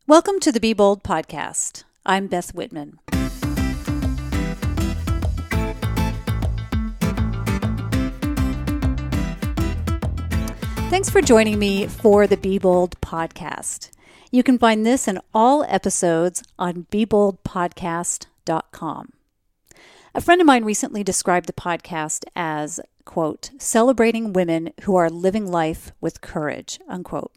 Welcome to the Be Bold podcast. I'm Beth Whitman. Thanks for joining me for the Be Bold podcast. You can find this and all episodes on BeBoldPodcast.com. A friend of mine recently described the podcast as, quote, celebrating women who are living life with courage, unquote.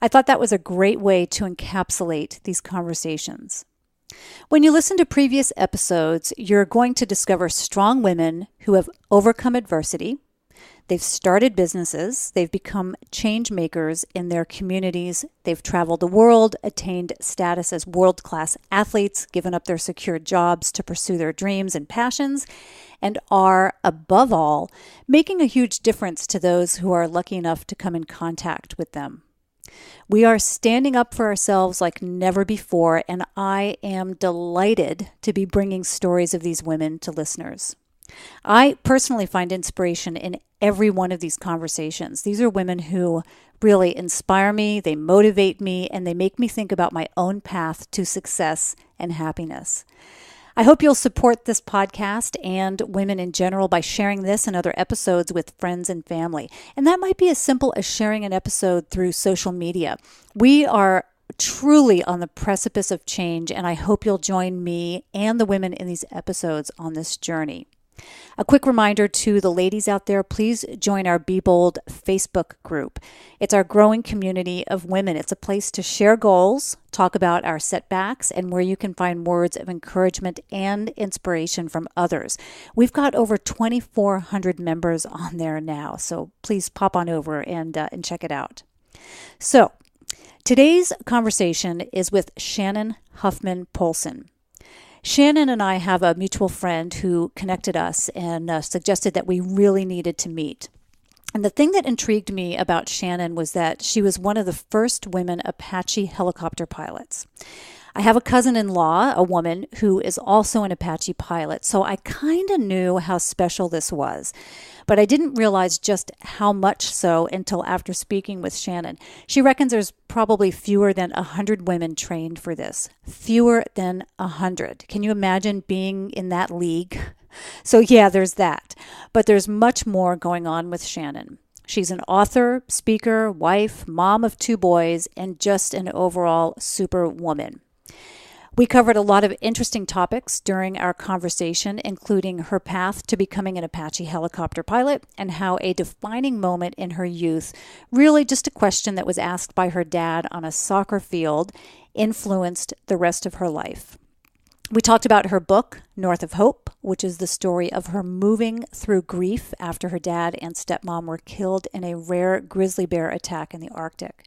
I thought that was a great way to encapsulate these conversations. When you listen to previous episodes, you're going to discover strong women who have overcome adversity. They've started businesses. They've become change makers in their communities. They've traveled the world, attained status as world-class athletes, given up their secure jobs to pursue their dreams and passions, and are, above all, making a huge difference to those who are lucky enough to come in contact with them. We are standing up for ourselves like never before, and I am delighted to be bringing stories of these women to listeners. I personally find inspiration in every one of these conversations. These are women who really inspire me, they motivate me, and they make me think about my own path to success and happiness. I hope you'll support this podcast and women in general by sharing this and other episodes with friends and family. And that might be as simple as sharing an episode through social media. We are truly on the precipice of change, and I hope you'll join me and the women in these episodes on this journey. A quick reminder to the ladies out there, please join our Be Bold Facebook group. It's our growing community of women. It's a place to share goals, talk about our setbacks, and where you can find words of encouragement and inspiration from others. We've got over 2,400 members on there now, so please pop on over and check it out. So, today's conversation is with Shannon Huffman Polson. Shannon and I have a mutual friend who connected us and suggested that we really needed to meet. And the thing that intrigued me about Shannon was that she was one of the first women Apache helicopter pilots. I have a cousin-in-law, a woman, who is also an Apache pilot, so I kind of knew how special this was. But I didn't realize just how much so until after speaking with Shannon. She reckons there's probably fewer than 100 women trained for this. Fewer than 100. Can you imagine being in that league? So yeah, there's that. But there's much more going on with Shannon. She's an author, speaker, wife, mom of 2 boys, and just an overall super woman. We covered a lot of interesting topics during our conversation, including her path to becoming an Apache helicopter pilot and how a defining moment in her youth, really just a question that was asked by her dad on a soccer field, influenced the rest of her life. We talked about her book, North of Hope, which is the story of her moving through grief after her dad and stepmom were killed in a rare grizzly bear attack in the Arctic.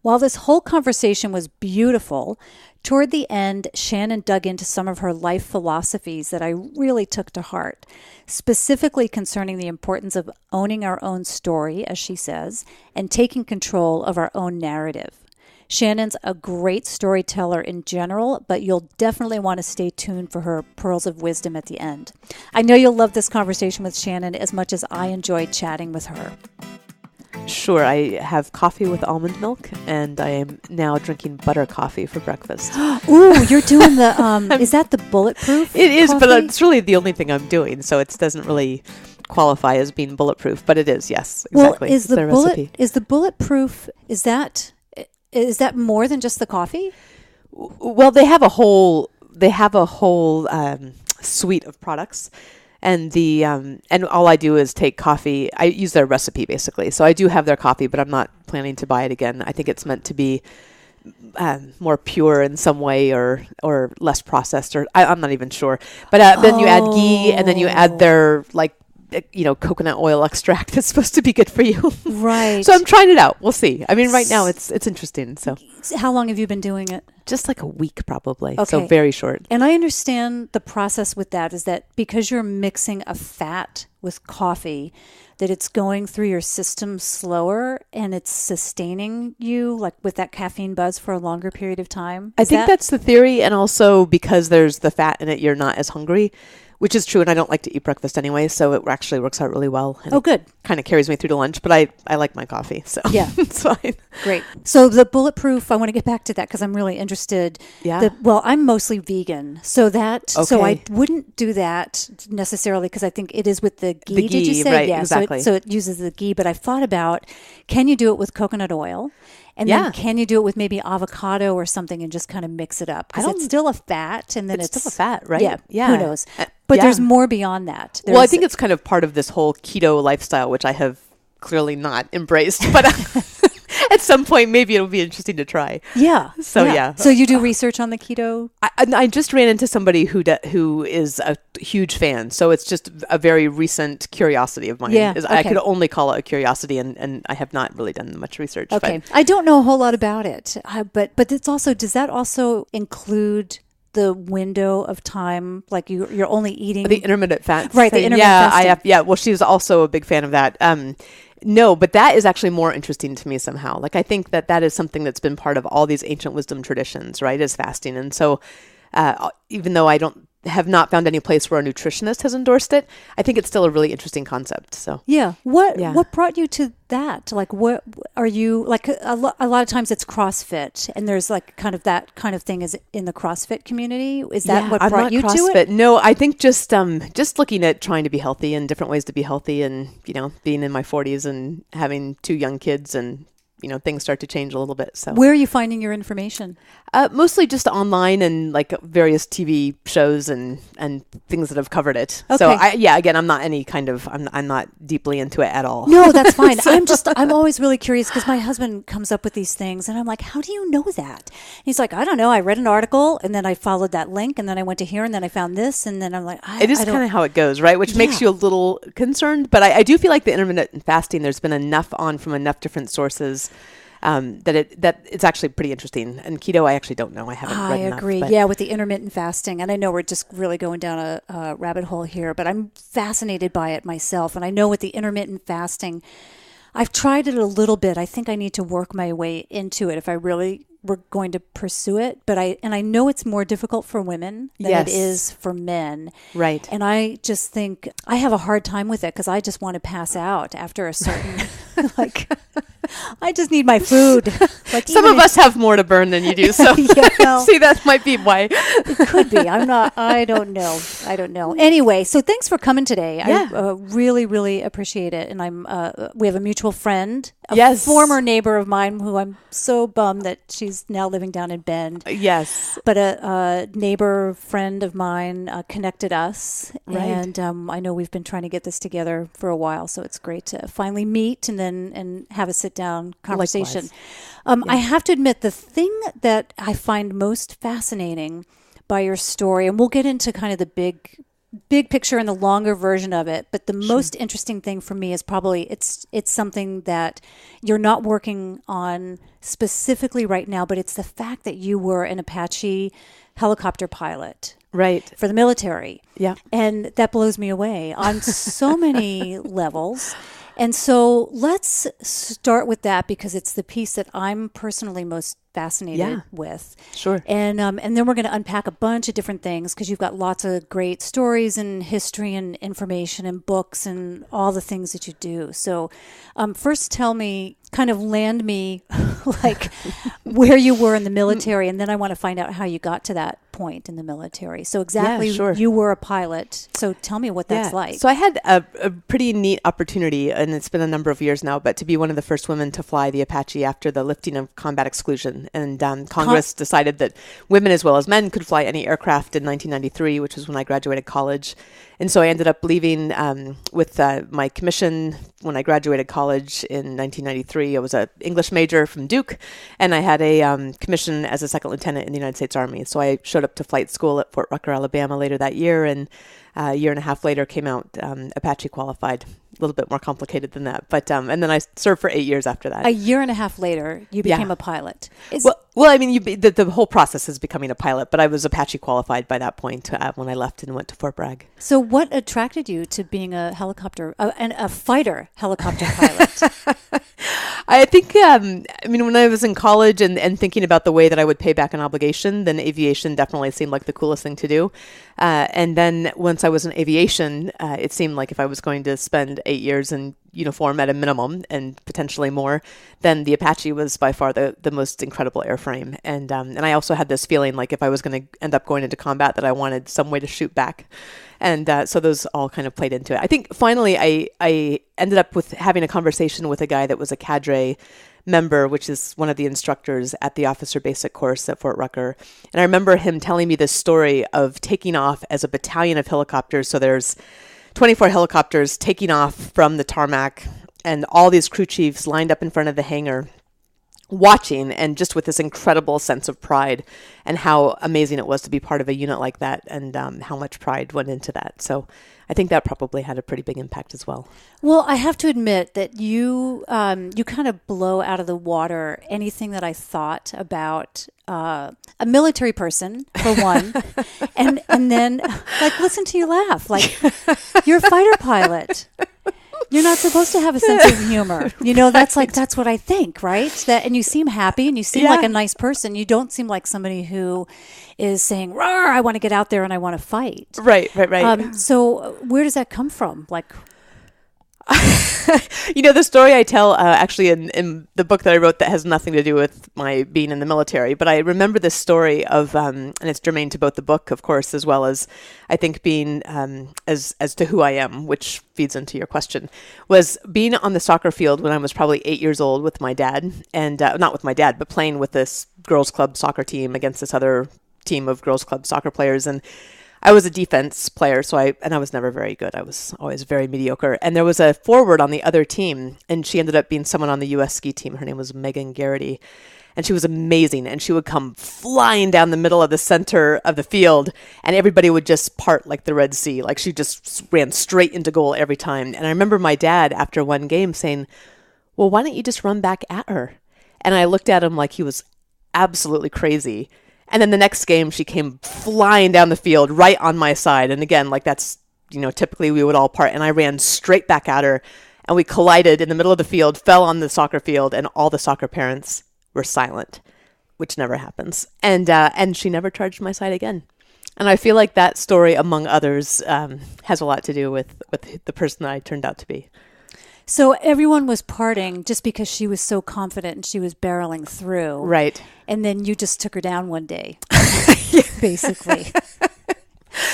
While this whole conversation was beautiful, toward the end, Shannon dug into some of her life philosophies that I really took to heart, specifically concerning the importance of owning our own story, as she says, and taking control of our own narrative. Shannon's a great storyteller in general, but you'll definitely want to stay tuned for her pearls of wisdom at the end. I know you'll love this conversation with Shannon as much as I enjoyed chatting with her. Sure, I have coffee with almond milk, and I am now drinking butter coffee for breakfast. Ooh, you're doing the, is that the bulletproof It is, coffee? but it's really the only thing I'm doing, so it doesn't really qualify as being bulletproof, but it is, yes, exactly. Well, is it's their recipe. Is the bulletproof, is that more than just the coffee? Well, they have a whole suite of products. And and all I do is take coffee. I use their recipe basically. So I do have their coffee, but I'm not planning to buy it again. I think it's meant to be more pure in some way, or less processed, or I'm not even sure. But then you add ghee, and then you add their coconut oil extract that's supposed to be good for you. Right. So I'm trying it out. We'll see. I mean, right now it's interesting. So how long have you been doing it? Just like a week probably. Okay. So very short. And I understand the process with that is that because you're mixing a fat with coffee, that it's going through your system slower and it's sustaining you like with that caffeine buzz for a longer period of time. I think that's the theory. And also because there's the fat in it, you're not as hungry. Which is true, and I don't like to eat breakfast anyway, so it actually works out really well. And Oh, good. Kind of carries me through to lunch, but I like my coffee, so Yeah. it's fine. Great. So the bulletproof, I want to get back to that because I'm really interested. Yeah. Well, I'm mostly vegan, so so I Okay. wouldn't do that necessarily because I think it is with the ghee. The Did you ghee, say? right, Yeah. exactly. So it uses the ghee, but I thought about, can you do it with coconut oil? And Yeah. then can you do it with maybe avocado or something and just kind of mix it up? Because it's still a fat, and then It's still a fat, right? Yeah. Yeah. Who knows? But yeah. there's more beyond that. Well, I think it's kind of part of this whole keto lifestyle, which I have clearly not embraced, but at some point, maybe it'll be interesting to try. Yeah. So, yeah. So you do research on the keto? I just ran into somebody who is a huge fan. So it's just a very recent curiosity of mine. Yeah, I okay. could only call it a curiosity, and I have not really done much research. Okay. But I don't know a whole lot about it, but it's also, does that also include the window of time, like you're only eating the intermittent fast, right? The thing. intermittent Yeah, fasting. Well, she's also a big fan of that. No, but that is actually more interesting to me somehow. Like I think that is something that's been part of all these ancient wisdom traditions, right? Is fasting, and so even though I have not found any place where a nutritionist has endorsed it, I think it's still a really interesting concept. So Yeah. What brought you to that? Like, what are you like? A lot of times it's CrossFit, and there's like kind of that kind of thing is in the CrossFit community. Is that what I'm brought not you CrossFit. to it? No, I think just looking at trying to be healthy and different ways to be healthy, and being in my 40s and having 2 young kids, and things start to change a little bit. So Where are you finding your information? mostly just online and like various TV shows and things that have covered it. So Okay. again, I'm not any kind of, I'm not deeply into it at all. No, that's fine. I'm always really curious because my husband comes up with these things and I'm like, how do you know that? And he's like, I don't know. I read an article and then I followed that link and then I went to here and then I found this and then I'm like, It is kind of how it goes, right? Which makes you a little concerned. But I do feel like the intermittent fasting, there's been enough from enough different sources that it's actually pretty interesting. And keto, I actually don't know. I haven't read enough. I agree. But Yeah, with the intermittent fasting. And I know we're just really going down a rabbit hole here, but I'm fascinated by it myself. And I know with the intermittent fasting, I've tried it a little bit. I think I need to work my way into it if I really were going to pursue it. But I know it's more difficult for women than Yes. it is for men. Right. And I just think I have a hard time with it because I just want to pass out after a certain, like, I just need my food. Like Some of us have more to burn than you do. So Yeah, well- see, that might be why. It could be. I don't know. Anyway, so thanks for coming today. Yeah. I really, really appreciate it. And we have a mutual friend, a Yes. former neighbor of mine who I'm so bummed that she's now living down in Bend. Yes. But a neighbor friend of mine connected us. Right. And I know we've been trying to get this together for a while. So it's great to finally meet and have a sit down conversation. Likewise. I have to admit, the thing that I find most fascinating by your story, and we'll get into kind of the big picture and the longer version of it, but the most interesting thing for me is probably it's something that you're not working on specifically right now, but it's the fact that you were an Apache helicopter pilot. Right. For the military. Yeah. And that blows me away on so many levels. And so let's start with that because it's the piece that I'm personally most fascinated with. Sure. And then we're going to unpack a bunch of different things because you've got lots of great stories and history and information and books and all the things that you do. So first tell me, kind of land me like where you were in the military, and then I want to find out how you got to that point in the military. So exactly, you were a pilot. So tell me what that's like. So I had a pretty neat opportunity, and it's been a number of years now, but to be one of the first women to fly the Apache after the lifting of combat exclusion. And Congress decided that women as well as men could fly any aircraft in 1993, which was when I graduated college. And so I ended up leaving with my commission when I graduated college in 1993. I was an English major from Duke, and I had a commission as a second lieutenant in the United States Army. So I showed up to flight school at Fort Rucker, Alabama later that year, and a year and a half later came out Apache qualified. A little bit more complicated than that. But and then I served for 8 years after that. A year and a half later, you became a pilot. Well, I mean, the whole process is becoming a pilot, but I was Apache qualified by that point when I left and went to Fort Bragg. So what attracted you to being a fighter helicopter pilot? I think, when I was in college and thinking about the way that I would pay back an obligation, then aviation definitely seemed like the coolest thing to do. And then once I I was in aviation, it seemed like if I was going to spend 8 years in uniform at a minimum and potentially more, then the Apache was by far the most incredible airframe. And I also had this feeling like if I was going to end up going into combat, that I wanted some way to shoot back. And so those all kind of played into it. I think finally I ended up with having a conversation with a guy that was a cadre member, which is one of the instructors at the officer basic course at Fort Rucker. And I remember him telling me this story of taking off as a battalion of helicopters. So there's 24 helicopters taking off from the tarmac and all these crew chiefs lined up in front of the hangar watching, and just with this incredible sense of pride and how amazing it was to be part of a unit like that, and how much pride went into that. So I think that probably had a pretty big impact as well. Well, I have to admit that you kind of blow out of the water anything that I thought about a military person, for one, and then, like, listen to you laugh. Like, you're a fighter pilot. You're not supposed to have a sense of humor. That's what I think, right? And you seem happy and you seem like a nice person. You don't seem like somebody who is saying, "Rawr, I want to get out there and I want to fight." Right. So where does that come from? Like, the story I tell actually in the book that I wrote that has nothing to do with my being in the military, but I remember this story of, and it's germane to both the book, of course, as well as I think being as to who I am, which feeds into your question, was being on the soccer field when I was probably 8 years old with my dad, and not with my dad, but playing with this girls' club soccer team against this other team of girls' club soccer players. And I was a defense player, I was never very good. I was always very mediocre. And there was a forward on the other team, and she ended up being someone on the U.S. ski team. Her name was Megan Garrity, and she was amazing. And she would come flying down the middle of the center of the field, and everybody would just part like the Red Sea. Like, she just ran straight into goal every time. And I remember my dad, after one game, saying, "Well, why don't you just run back at her?" And I looked at him like he was absolutely crazy. And then the next game, she came flying down the field right on my side. And again, like, that's, typically we would all part. And I ran straight back at her, and we collided in the middle of the field, fell on the soccer field, and all the soccer parents were silent, which never happens. And she never charged my side again. And I feel like that story, among others, has a lot to do with the person that I turned out to be. So everyone was parting just because she was so confident and she was barreling through. Right. And then you just took her down one day, basically.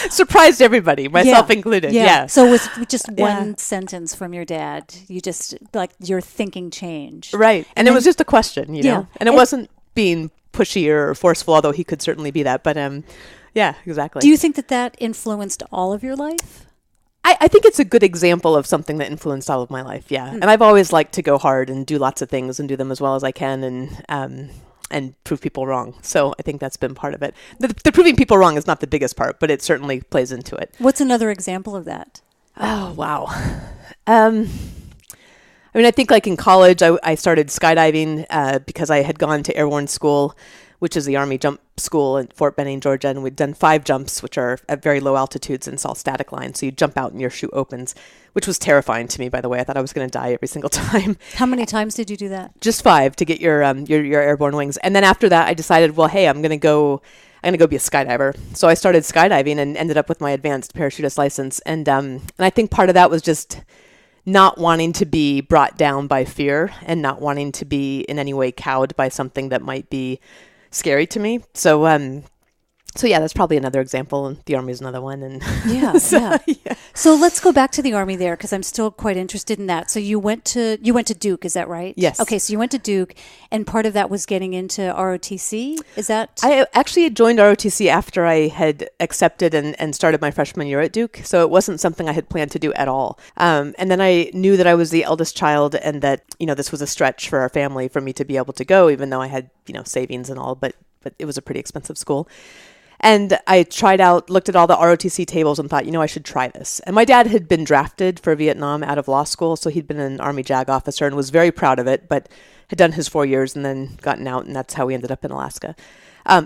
Surprised everybody, myself included. Yeah. So with just one sentence from your dad, you just, like, your thinking changed. Right. And it was just a question, know. And it wasn't being pushy or forceful, although he could certainly be that. But yeah, exactly. Do you think that influenced all of your life? I think it's a good example of something that influenced all of my life, yeah. And I've always liked to go hard and do lots of things and do them as well as I can, and prove people wrong. So I think that's been part of it. The proving people wrong is not the biggest part, but it certainly plays into it. What's another example of that? Oh, wow. I think like in college, I started skydiving because I had gone to airborne school, which is the Army jump school in Fort Benning, Georgia. And we'd done 5 jumps, which are at very low altitudes and it's all static line. So you jump out and your chute opens, which was terrifying to me, by the way. I thought I was going to die every single time. How many times did you do that? Just 5 to get your airborne wings. And then after that, I decided, well, hey, I'm going to go be a skydiver. So I started skydiving and ended up with my advanced parachutist license. And I think part of that was just not wanting to be brought down by fear and not wanting to be in any way cowed by something that might be scary to me. So yeah, that's probably another example. And the Army is another one. And yeah. So let's go back to the Army there, because I'm still quite interested in that. So you went to Duke, is that right? Yes. Okay, so you went to Duke, and part of that was getting into ROTC. Is that? I actually joined ROTC after I had accepted and started my freshman year at Duke. So it wasn't something I had planned to do at all. And then I knew that I was the eldest child, and that this was a stretch for our family for me to be able to go, even though I had savings and all. But it was a pretty expensive school. And I looked at all the ROTC tables and thought, I should try this. And my dad had been drafted for Vietnam out of law school. So he'd been an Army JAG officer and was very proud of it, but had done his 4 years and then gotten out. And that's how we ended up in Alaska.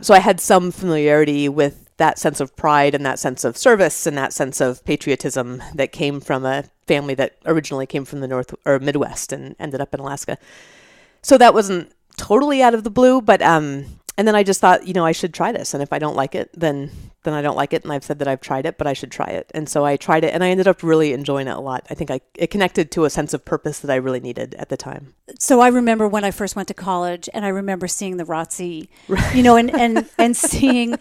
So I had some familiarity with that sense of pride and that sense of service and that sense of patriotism that came from a family that originally came from the North or Midwest and ended up in Alaska. So that wasn't totally out of the blue, but and then I just thought, I should try this. And if I don't like it, then then I don't like it. And I've said that I've tried it, but I should try it. And so I tried it and I ended up really enjoying it a lot. I think it connected to a sense of purpose that I really needed at the time. So I remember when I first went to college, and I remember seeing the ROTC, you know, and seeing,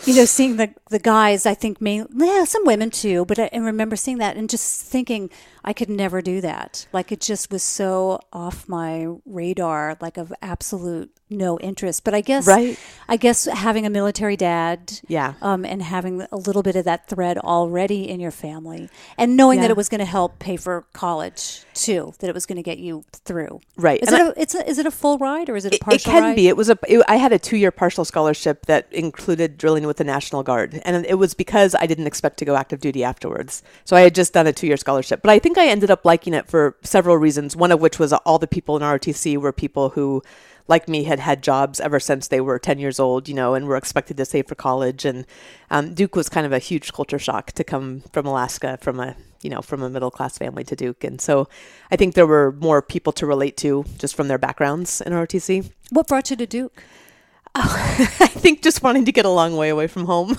you know, seeing the guys, I think some women too, but I remember seeing that and just thinking I could never do that. Like, it just was so off my radar, like of absolute no interest. But I guess having a military dad, and having a little bit of that thread already in your family, and knowing that it was going to help pay for college too, that it was going to get you through. Right. Is it a full ride, or is it a partial ride? It can be. I had a 2-year partial scholarship that included drilling with the National Guard, and it was because I didn't expect to go active duty afterwards. So I had just done a 2-year scholarship, but I think I ended up liking it for several reasons. One of which was all the people in ROTC were people who, like me, had jobs ever since they were 10 years old, you know, and were expected to save for college. And Duke was kind of a huge culture shock to come from Alaska, from a middle-class family to Duke. And so I think there were more people to relate to just from their backgrounds in ROTC. What brought you to Duke? I think just wanting to get a long way away from home.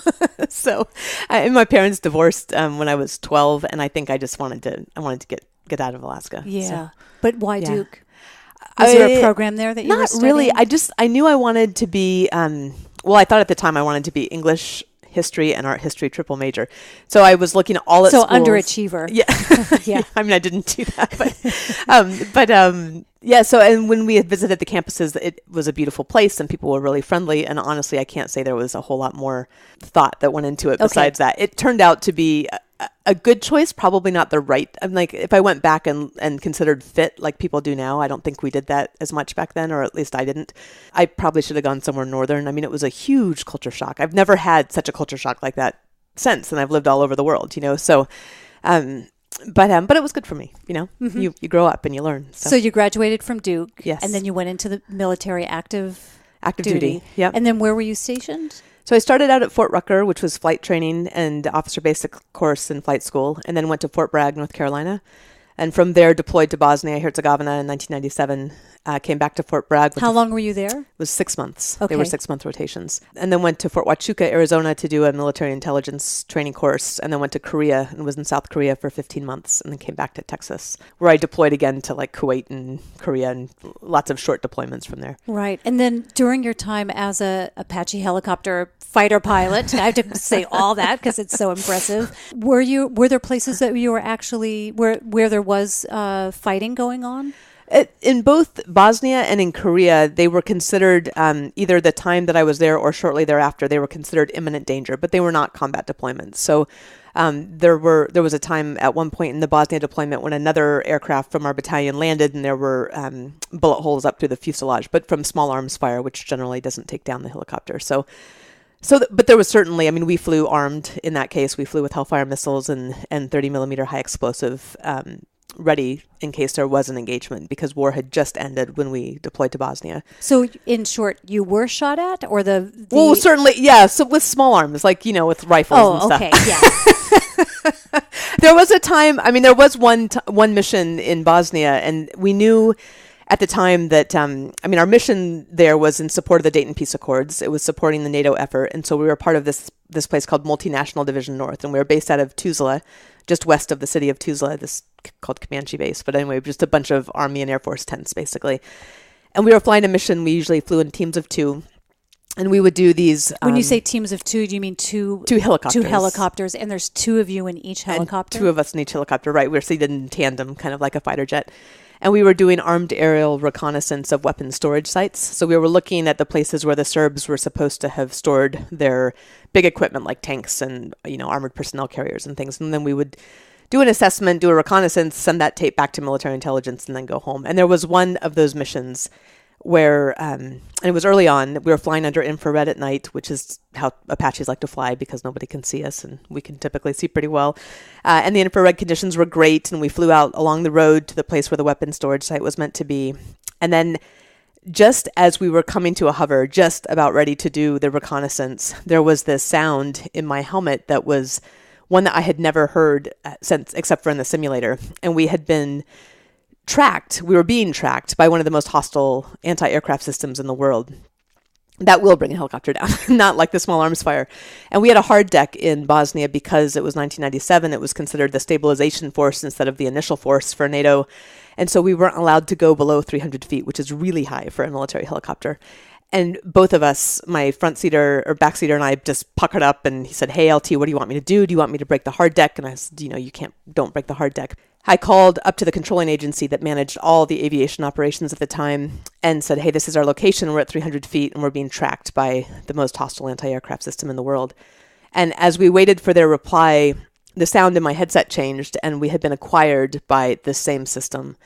And my parents divorced when I was 12, and I think I just wanted to get out of Alaska. Yeah. So, but why Duke? Was there a program there that you were studying? Not really. I knew I wanted to be, I thought at the time I wanted to be English, history, and art history triple major. So I was looking at all at schools. So underachiever. Yeah. Yeah. I mean, I didn't do that, So, and when we had visited the campuses, it was a beautiful place and people were really friendly. And honestly, I can't say there was a whole lot more thought that went into it besides that. It turned out to be a good choice, probably not the right. I'm like, if I went back and considered fit like people do now, I don't think we did that as much back then, or at least I didn't. I probably should have gone somewhere northern. I mean, it was a huge culture shock. I've never had such a culture shock like that since, and I've lived all over the world, you know. So, but it was good for me, you know. Mm-hmm. You grow up and you learn. So you graduated from Duke, yes, and then you went into the military active duty. Yeah. And then where were you stationed? So I started out at Fort Rucker, which was flight training and officer basic course in flight school, and then went to Fort Bragg, North Carolina. And from there, deployed to Bosnia-Herzegovina in 1997, came back to Fort Bragg. How long were you there? It was 6 months. Okay. They were 6-month rotations. And then went to Fort Huachuca, Arizona to do a military intelligence training course, and then went to Korea and was in South Korea for 15 months, and then came back to Texas, where I deployed again to like Kuwait and Korea, and lots of short deployments from there. Right. And then during your time as a Apache helicopter fighter pilot, I have to say all that because it's so impressive. Were there places that you were actually where there was fighting going on? In both Bosnia and in Korea, they were considered either the time that I was there or shortly thereafter, they were considered imminent danger, but they were not combat deployments. So there was a time at one point in the Bosnia deployment when another aircraft from our battalion landed, and there were bullet holes up through the fuselage, but from small arms fire, which generally doesn't take down the helicopter. But there was certainly, I mean, we flew armed in that case. We flew with Hellfire missiles and 30 millimeter high explosive ready in case there was an engagement, because war had just ended when we deployed to Bosnia. So in short, you were shot at, or the Well, certainly, yeah. So with small arms, like, you know, with rifles and stuff. Oh, okay, yeah. There was a time, I mean, there was one mission in Bosnia, and we knew at the time that, our mission there was in support of the Dayton Peace Accords. It was supporting the NATO effort. And so we were part of this place called Multinational Division North. And we were based out of Tuzla, just west of the city of Tuzla, this called Comanche Base. But anyway, just a bunch of Army and Air Force tents, basically. And we were flying a mission. We usually flew in teams of 2. And we would do these... When you say teams of 2, do you mean two helicopters? 2 helicopters, and there's 2 of you in each helicopter? And 2 of us in each helicopter, right. We were seated in tandem, kind of like a fighter jet. And we were doing armed aerial reconnaissance of weapons storage sites. So we were looking at the places where the Serbs were supposed to have stored their big equipment like tanks and, armored personnel carriers and things. And then we would do an assessment, do a reconnaissance, send that tape back to military intelligence, and then go home. And there was one of those missions where, and it was early on, we were flying under infrared at night, which is how Apaches like to fly because nobody can see us and we can typically see pretty well. And the infrared conditions were great, and we flew out along the road to the place where the weapons storage site was meant to be. And then just as we were coming to a hover, just about ready to do the reconnaissance, there was this sound in my helmet that was one that I had never heard since, except for in the simulator. And we had been we were being tracked by one of the most hostile anti-aircraft systems in the world. that will bring a helicopter down, not like the small arms fire. And we had a hard deck in Bosnia because it was 1997. It was considered the stabilization force instead of the initial force for NATO. And so we weren't allowed to go below 300 feet, which is really high for a military helicopter. And both of us, my front seater or back seater and I, just puckered up, and he said, "Hey, LT, what do you want me to do? Do you want me to break the hard deck?" And I said, don't break the hard deck. I called up to the controlling agency that managed all the aviation operations at the time and said, "Hey, this is our location. We're at 300 feet and we're being tracked by the most hostile anti-aircraft system in the world." And as we waited for their reply, the sound in my headset changed, and we had been acquired by the same system.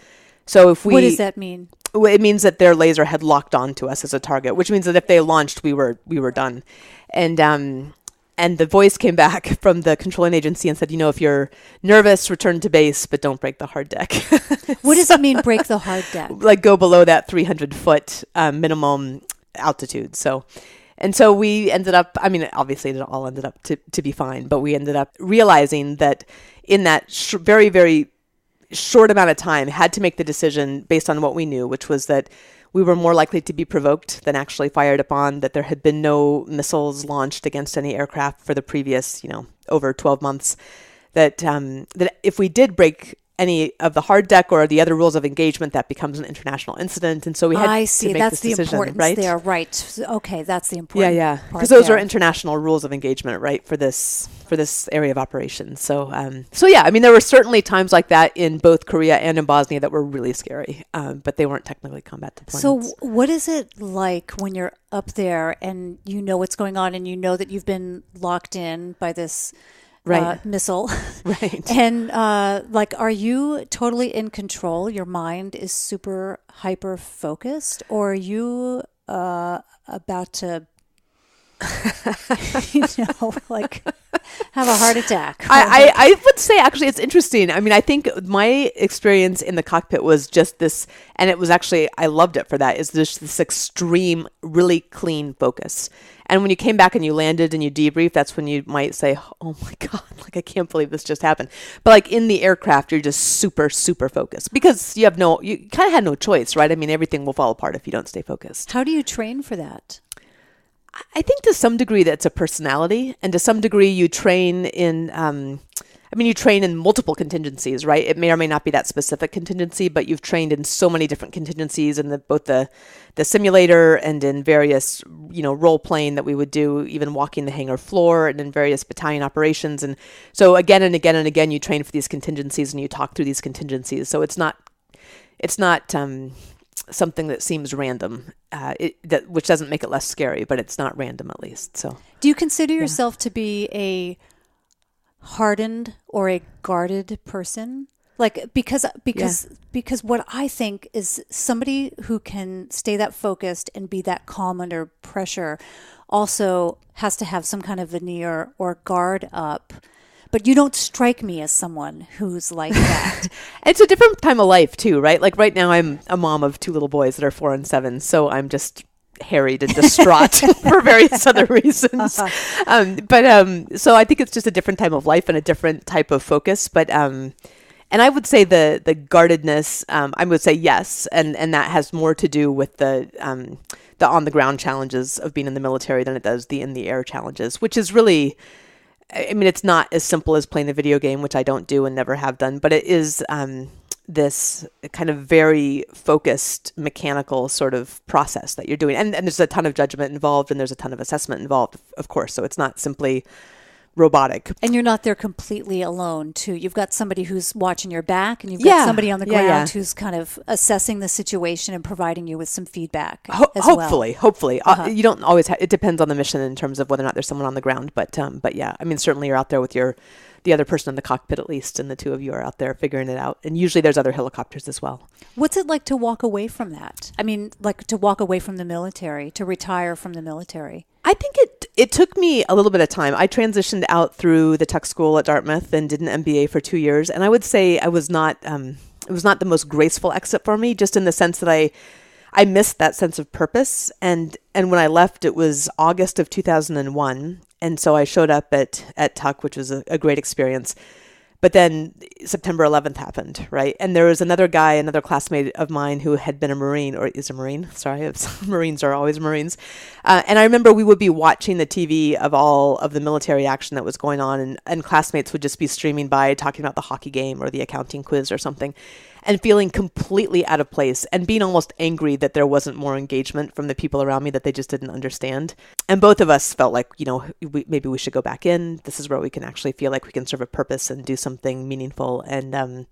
So what does that mean? It means that their laser had locked onto us as a target, which means that if they launched, we were done. And the voice came back from the controlling agency and said, "If you're nervous, return to base, but don't break the hard deck." What does it mean, break the hard deck? Like go below that 300-foot minimum altitude. So we ended up, obviously it all ended up to be fine, but we ended up realizing that in that very, very short amount of time had to make the decision based on what we knew, which was that we were more likely to be provoked than actually fired upon, that there had been no missiles launched against any aircraft for the previous, over 12 months, that if we did break any of the hard deck or the other rules of engagement, that becomes an international incident. And so we had to make this decision, that's the importance there, right? Okay, that's the important part. Because those are international rules of engagement, right, for this area of operations. So there were certainly times like that in both Korea and in Bosnia that were really scary, but they weren't technically combat deployments. So what is it like when you're up there and you know what's going on and you know that you've been locked in by this missile? Right. And are you totally in control? Your mind is super hyper focused, or are you about to have a heart attack? I would say, actually, it's interesting. I think my experience in the cockpit was just this, and it was actually, I loved it for that, is this extreme, really clean focus. And when you came back and you landed and you debrief, that's when you might say, "Oh my God, I can't believe this just happened." But in the aircraft, you're just super, super focused because you kind of had no choice, right? Everything will fall apart if you don't stay focused. How do you train for that? I think to some degree that's a personality, and to some degree you train in, you train in multiple contingencies, right? It may or may not be that specific contingency, but you've trained in so many different contingencies in both the simulator and in various, role playing that we would do, even walking the hangar floor and in various battalion operations. And so again and again and again, you train for these contingencies and you talk through these contingencies. So it's not something that seems random, which doesn't make it less scary, but it's not random at least. So, do you consider yourself to be a hardened or a guarded person? Because what I think is somebody who can stay that focused and be that calm under pressure also has to have some kind of veneer or guard up. But you don't strike me as someone who's like that. It's a different time of life too, right? Like right now I'm a mom of 2 little boys that are 4 and 7. So I'm just harried and distraught for various other reasons. So I think it's just a different time of life and a different type of focus. But, and I would say the guardedness, I would say yes. And that has more to do with the on the ground challenges of being in the military than it does the in the air challenges, which is really, it's not as simple as playing a video game, which I don't do and never have done, but it is this kind of very focused mechanical sort of process that you're doing. And there's a ton of judgment involved and there's a ton of assessment involved, of course. So it's not simply robotic. And you're not there completely alone, too. You've got somebody who's watching your back, and you've got somebody on the ground who's kind of assessing the situation and providing you with some feedback. Hopefully. You don't always it depends on the mission in terms of whether or not there's someone on the ground. But yeah, certainly you're out there with the other person in the cockpit at least, and the two of you are out there figuring it out. And usually there's other helicopters as well. What's it like to walk away from that? Like to walk away from the military, to retire from the military? I think it took me a little bit of time. I transitioned out through the tech school at Dartmouth and did an MBA for 2 years. And I would say it was not the most graceful exit for me, just in the sense that I missed that sense of purpose. And when I left, it was August of 2001. And so I showed up at Tuck, which was a great experience. But then September 11th happened, right? And there was another guy, another classmate of mine who had been a Marine, or is a Marine. Sorry, Marines are always Marines. And I remember we would be watching the TV of all of the military action that was going on, and classmates would just be streaming by talking about the hockey game or the accounting quiz or something, and feeling completely out of place and being almost angry that there wasn't more engagement from the people around me, that they just didn't understand. And both of us felt like, maybe we should go back in. This is where we can actually feel like we can serve a purpose and do something meaningful. And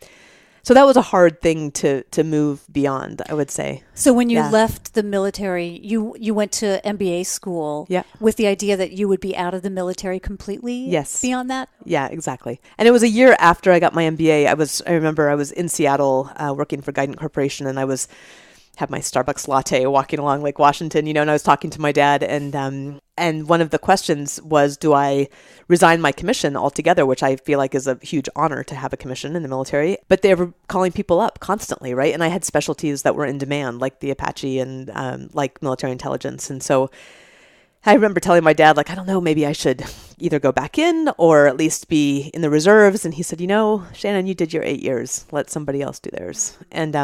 so that was a hard thing to move beyond, I would say. So when you left the military, you went to MBA school with the idea that you would be out of the military completely? Yes. Beyond that? Yeah, exactly. And it was a year after I got my MBA. I remember I was in Seattle working for Guidant Corporation, and I had my Starbucks latte walking along Lake Washington, and I was talking to my dad, and one of the questions was, do I resign my commission altogether, which I feel like is a huge honor to have a commission in the military. But they were calling people up constantly, right? And I had specialties that were in demand, like the Apache and like military intelligence. And so I remember telling my dad, like, I don't know, maybe I should either go back in or at least be in the reserves. And he said, Shannon, you did your 8 years. Let somebody else do theirs. And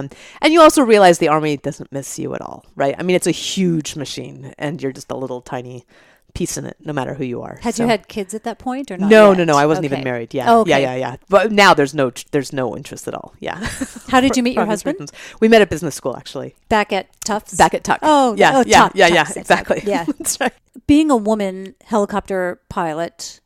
you also realize the Army doesn't miss you at all, right? I mean, it's a huge machine, and you're just a little tiny piece in it, no matter who you are. Had you had kids at that point or not? No, yet? I wasn't even married. Yeah. Oh, okay. Yeah. But now there's no interest at all. Yeah. How did you meet your husband? Reasons. We met at business school, actually. Back at Tufts? Back at Tuck. Oh, yeah. Tufts, Exactly. Yeah. That's right. Being a woman helicopter pilot,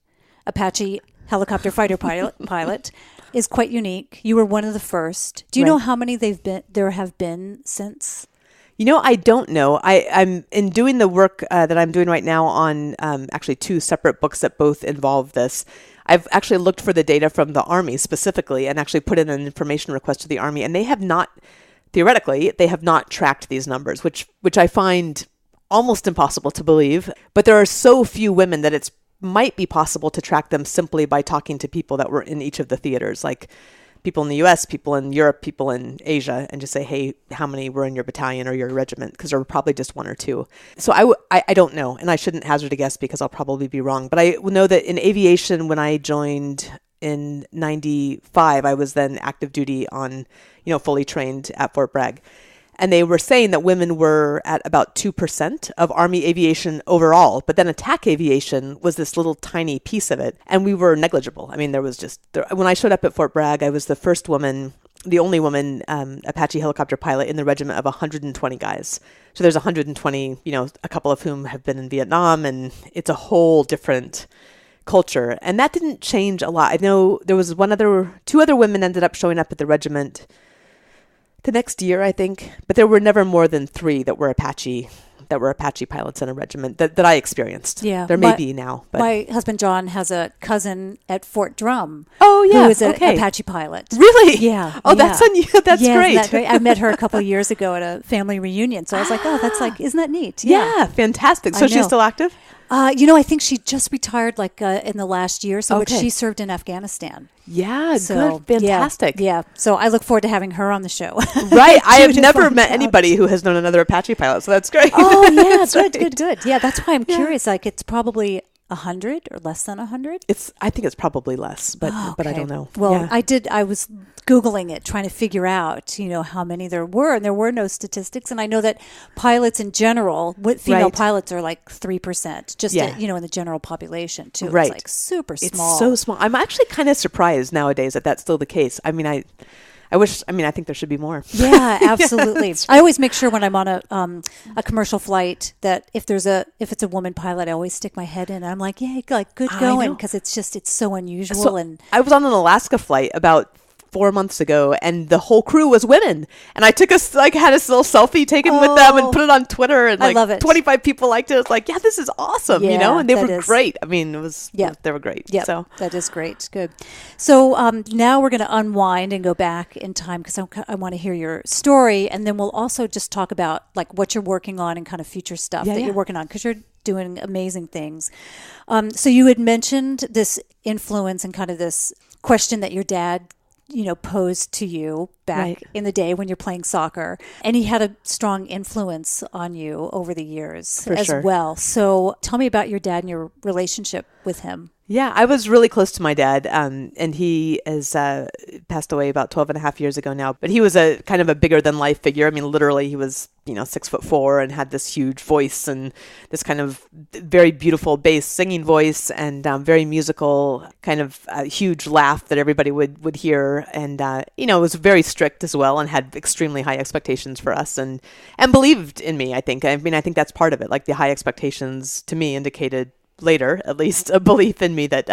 Apache helicopter fighter pilot is quite unique. You were one of the first. Do you know how many there have been since? I don't know. I'm in doing the work that I'm doing right now on actually 2 separate books that both involve this. I've actually looked for the data from the Army specifically and actually put in an information request to the Army, and they have not, theoretically, they have not tracked these numbers, which I find almost impossible to believe. But there are so few women that it might be possible to track them simply by talking to people that were in each of the theaters, like people in the US, people in Europe, people in Asia, and just say, hey, how many were in your battalion or your regiment? Because there were probably just 1 or 2. So I don't know, and I shouldn't hazard a guess because I'll probably be wrong. But I know that in aviation, when I joined in 95, I was then active duty on, fully trained at Fort Bragg. And they were saying that women were at about 2% of Army aviation overall, but then attack aviation was this little tiny piece of it, and we were negligible. I mean, when I showed up at Fort Bragg, I was the first woman, the only woman Apache helicopter pilot in the regiment of 120 guys. So there's 120, a couple of whom have been in Vietnam, and it's a whole different culture. And that didn't change a lot. I know there was 2 other women ended up showing up at the regiment the next year, I think, but there were never more than 3 that were Apache pilots in a regiment that I experienced. Yeah. There may be now. But my husband, John, has a cousin at Fort Drum. Oh, yeah. Who is an Apache pilot. Really? Yeah. Oh, that's That's great. Isn't that great. I met her a couple of years ago at a family reunion. So I was like, isn't that neat? Yeah, fantastic. So she's still active? I think she just retired in the last year. So she served in Afghanistan. Yeah, good. Fantastic. Yeah. So I look forward to having her on the show. Right. I have never met anybody who has known another Apache pilot. So that's great. Oh, yeah. Good. Yeah, that's why I'm curious. Like, it's probably 100 or less than 100? I think it's probably less, but I don't know. Well, I was Googling it, trying to figure out, how many there were, and there were no statistics. And I know that pilots in general, female pilots are like 3%, just in the general population too. Right. It's like super small. It's so small. I'm actually kind of surprised nowadays that that's still the case. I mean, I think there should be more. Yeah, absolutely. I always make sure when I'm on a commercial flight that if it's a woman pilot, I always stick my head in. And I'm like, yeah, like good going, because it's so unusual. And I was on an Alaska flight about 4 months ago, and the whole crew was women. And I had a little selfie taken with them and put it on Twitter, and I love it. 25 people liked it. It's like, yeah, this is awesome, and they were great. I mean, they were great. Yeah, so that is great. Good. So now we're going to unwind and go back in time because I want to hear your story, and then we'll also just talk about like what you're working on and kind of future stuff that you're working on, because you're doing amazing things. So you had mentioned this influence and kind of this question that your dad posed to you back in the day when you're playing soccer. And he had a strong influence on you over the years well. So tell me about your dad and your relationship with him. Yeah, I was really close to my dad, and he has passed away about 12 and a half years ago now. But he was a kind of a bigger than life figure. I mean, literally, he was 6'4" and had this huge voice and this kind of very beautiful bass singing voice and very musical, kind of huge laugh that everybody would hear. And was very strict as well and had extremely high expectations for us and believed in me. I think I think that's part of it. Like the high expectations to me indicated, later at least, a belief in me that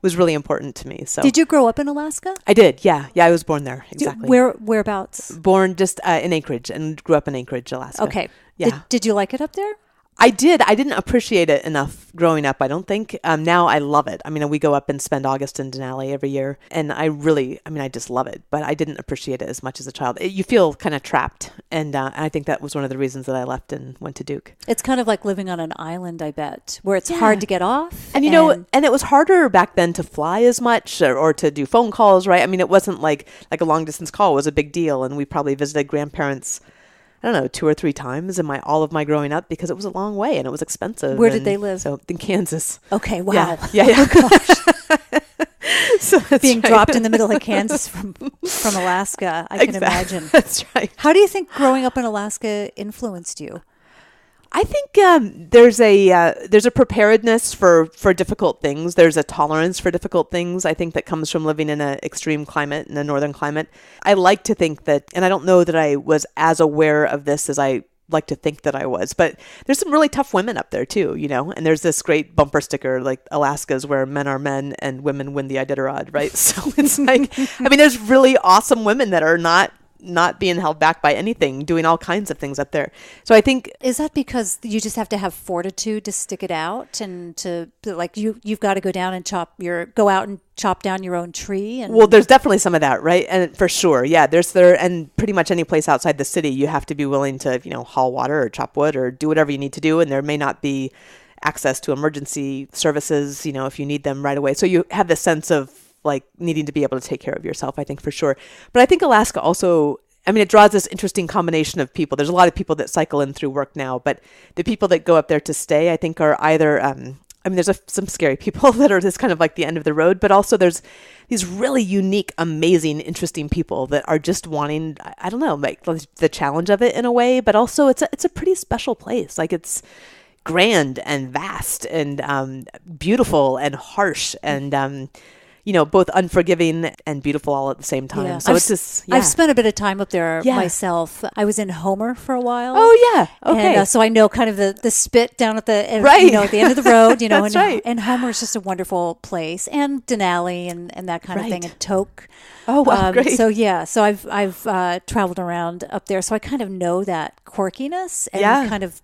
was really important to me. So did you grow up in Alaska? I did. Yeah, I was born there. Exactly. Whereabouts? Born just in Anchorage, and grew up in Anchorage, Alaska. Okay. Yeah. Did you like it up there? I did. I didn't appreciate it enough growing up, I don't think. Now I love it. I mean, we go up and spend August in Denali every year, and I just love it. But I didn't appreciate it as much as a child. You feel kind of trapped, and I think that was one of the reasons that I left and went to Duke. It's kind of like living on an island, I bet, where it's hard to get off. And and it was harder back then to fly as much or to do phone calls, right? I mean, it wasn't like a long distance call was a big deal, and we probably visited grandparents, I don't know, 2 or 3 times in all of my growing up because it was a long way and it was expensive. Where did they live? So in Kansas. Okay, wow. Yeah. Oh, gosh. So being dropped in the middle of Kansas from Alaska, I can imagine. That's right. How do you think growing up in Alaska influenced you? I think there's a preparedness for difficult things. There's a tolerance for difficult things, I think, that comes from living in an extreme climate, in a northern climate. I like to think that, and I don't know that I was as aware of this as I like to think that I was, but there's some really tough women up there too, and there's this great bumper sticker, like Alaska's where men are men and women win the Iditarod, right? So it's like, there's really awesome women that are not being held back by anything, doing all kinds of things up there. So I think, is that because you just have to have fortitude to stick it out and to like you've got to go out and chop down your own tree? And well, there's definitely some of that, right? And for sure, yeah, and pretty much any place outside the city, you have to be willing to haul water or chop wood or do whatever you need to do, and there may not be access to emergency services, if you need them right away. So you have this sense of like needing to be able to take care of yourself, I think, for sure. But I think Alaska also, it draws this interesting combination of people. There's a lot of people that cycle in through work now, but the people that go up there to stay, I think, are either, there's some scary people that are just kind of like the end of the road, but also there's these really unique, amazing, interesting people that are just wanting, I don't know, like the challenge of it in a way, but also it's a pretty special place. Like it's grand and vast and beautiful and harsh and, both unforgiving and beautiful all at the same time. Yeah. So I've spent a bit of time up there myself. I was in Homer for a while. Oh yeah, okay. And, so I know kind of the spit down at the at the end of the road. That's right. And Homer's just a wonderful place, and Denali and that kind of thing, and Tok. Oh wow, great. So I've traveled around up there, so I kind of know that quirkiness and kind of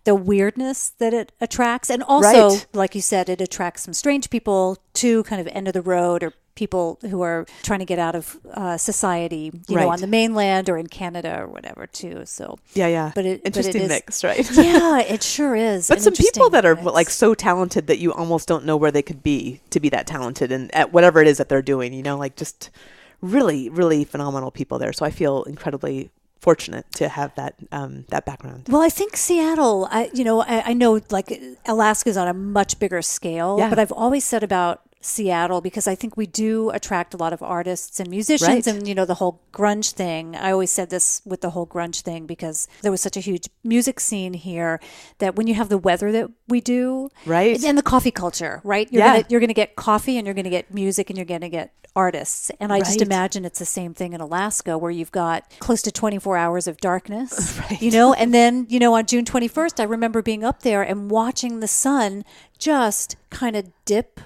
the weirdness that it attracts. And also, like you said, it attracts some strange people to kind of end of the road or people who are trying to get out of society, on the mainland or in Canada or whatever too. So but interesting mix, right? Yeah, it sure is. But some people that are like so talented that you almost don't know where they could be to be that talented and at whatever it is that they're doing, like just really, really phenomenal people there. So I feel incredibly fortunate to have that background. Well, I think Seattle, I know like Alaska's on a much bigger scale, but I've always said about Seattle, because I think we do attract a lot of artists and musicians and, the whole grunge thing. I always said this with the whole grunge thing because there was such a huge music scene here that when you have the weather that we do, and the coffee culture, you're gonna get coffee and you're going to get music and you're going to get artists. And I just imagine it's the same thing in Alaska where you've got close to 24 hours of darkness, and then, on June 21st, I remember being up there and watching the sun just kind of dip,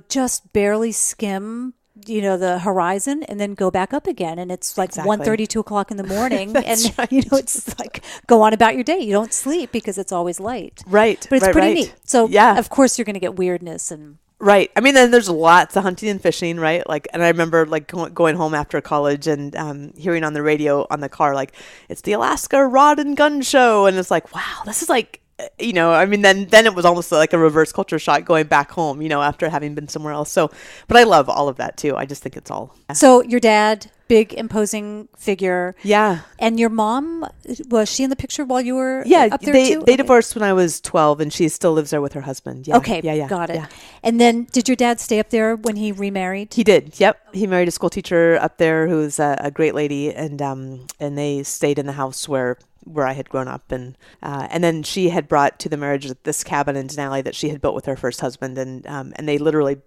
just barely skim, the horizon and then go back up again. And it's like 1:30, 2 o'clock in the morning. And, it's like go on about your day. You don't sleep because it's always light. Right. But it's pretty neat. So, of course, you're going to get weirdness and... Right. Then there's lots of hunting and fishing, right? Like, and I remember like going home after college and hearing on the radio on the car, like, it's the Alaska Rod and Gun Show. And it's like, wow, this is like, then it was almost like a reverse culture shock going back home, after having been somewhere else. So, but I love all of that too. I just think it's all. So your dad big, imposing figure. Yeah. And your mom, was she in the picture while you were up there too? They divorced when I was 12, and she still lives there with her husband. Yeah. Okay, got it. Yeah. And then did your dad stay up there when he remarried? He did. Yep. He married a school teacher up there who's a great lady, and they stayed in the house where I had grown up, and then she had brought to the marriage this cabin in Denali that she had built with her first husband, and they literally,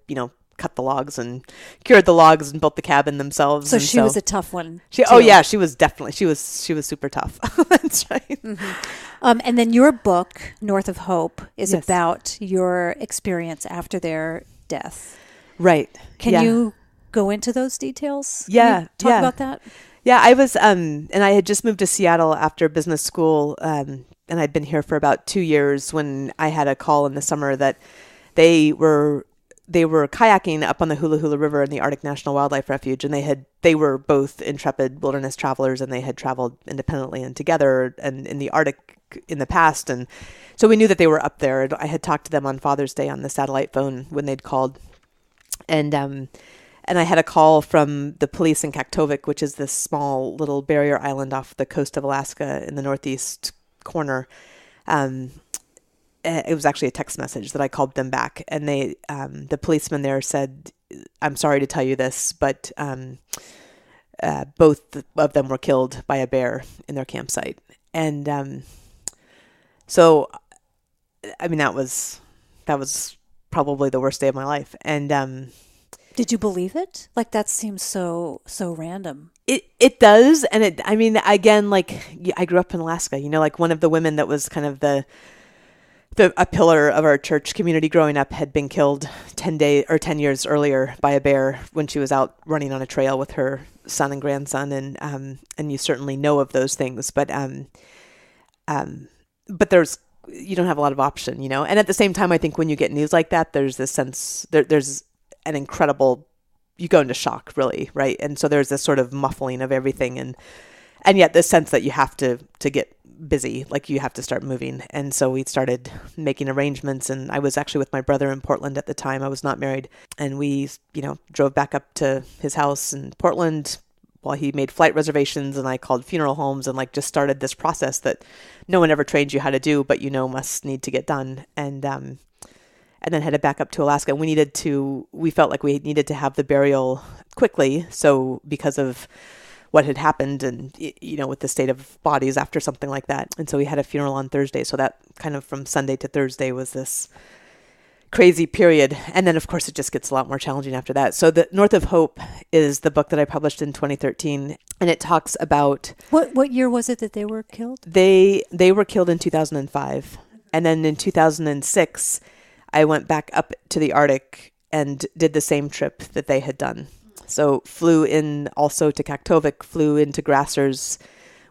cut the logs and cured the logs and built the cabin themselves. So she was a tough one. She was definitely, she was super tough. That's right. Mm-hmm. And then your book, North of Hope, is about your experience after their death. Right. Can you go into those details? Yeah. Can you talk about that? Yeah, I was, and I had just moved to Seattle after business school, and I'd been here for about 2 years when I had a call in the summer that they were kayaking up on the Hula Hula River in the Arctic National Wildlife Refuge, and they were both intrepid wilderness travelers, and they had traveled independently and together and in the Arctic in the past, and so we knew that they were up there. I had talked to them on Father's Day on the satellite phone when they'd called, and I had a call from the police in Kaktovik, which is this small little barrier island off the coast of Alaska in the northeast corner. It was actually a text message that I called them back, and the policeman there said, "I'm sorry to tell you this, but both of them were killed by a bear in their campsite." And so, I mean, that was probably the worst day of my life. And did you believe it? Like, that seems so random. It does, and I mean, again, like, I grew up in Alaska. Like one of the women that was kind of a pillar of our church community growing up had been killed 10 years earlier by a bear when she was out running on a trail with her son and grandson, and you certainly know of those things, but you don't have a lot of option, and at the same time, I think when you get news like that, there's this sense there's an incredible, you go into shock, really, right? And so there's this sort of muffling of everything, and yet this sense that you have to get busy, like you have to start moving. And so we started making arrangements, and I was actually with my brother in Portland at the time. I was not married, and we drove back up to his house in Portland while he made flight reservations, and I called funeral homes and just started this process that no one ever trained you how to do, but must need to get done. And then headed back up to Alaska. We felt like we needed to have the burial quickly, so because of what had happened and, with the state of bodies after something like that. And so we had a funeral on Thursday. So that kind of from Sunday to Thursday was this crazy period. And then, of course, it just gets a lot more challenging after that. So the North of Hope is the book that I published in 2013. And it talks about... What year was it that they were killed? They were killed in 2005. And then in 2006, I went back up to the Arctic and did the same trip that they had done. So flew in also to Kaktovik, flew into Grassers,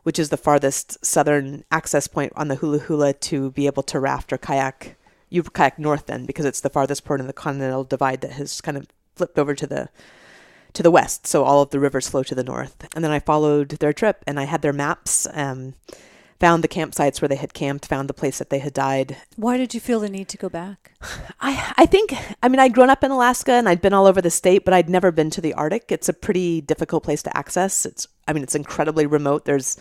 which is the farthest southern access point on the Hula Hula to be able to raft or kayak. You kayak north then because it's the farthest point in the continental divide that has kind of flipped over to the west. So all of the rivers flow to the north. And then I followed their trip, and I had their maps, found the campsites where they had camped, found the place that they had died. Why did you feel the need to go back? I think, I'd grown up in Alaska and I'd been all over the state, but I'd never been to the Arctic. It's a pretty difficult place to access. It's incredibly remote. There's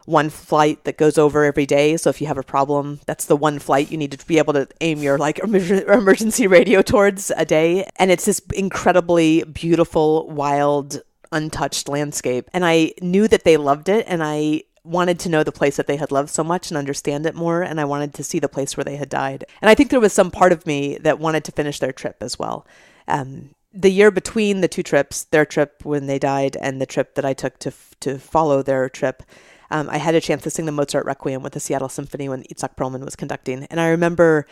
one flight that goes over every day. So if you have a problem, that's the one flight you need to be able to aim your emergency radio towards a day. And it's this incredibly beautiful, wild, untouched landscape. And I knew that they loved it, and I wanted to know the place that they had loved so much and understand it more, and I wanted to see the place where they had died. And I think there was some part of me that wanted to finish their trip as well. The year between the two trips, their trip when they died and the trip that I took to follow their trip, I had a chance to sing the Mozart Requiem with the Seattle Symphony when Itzhak Perlman was conducting. And I remember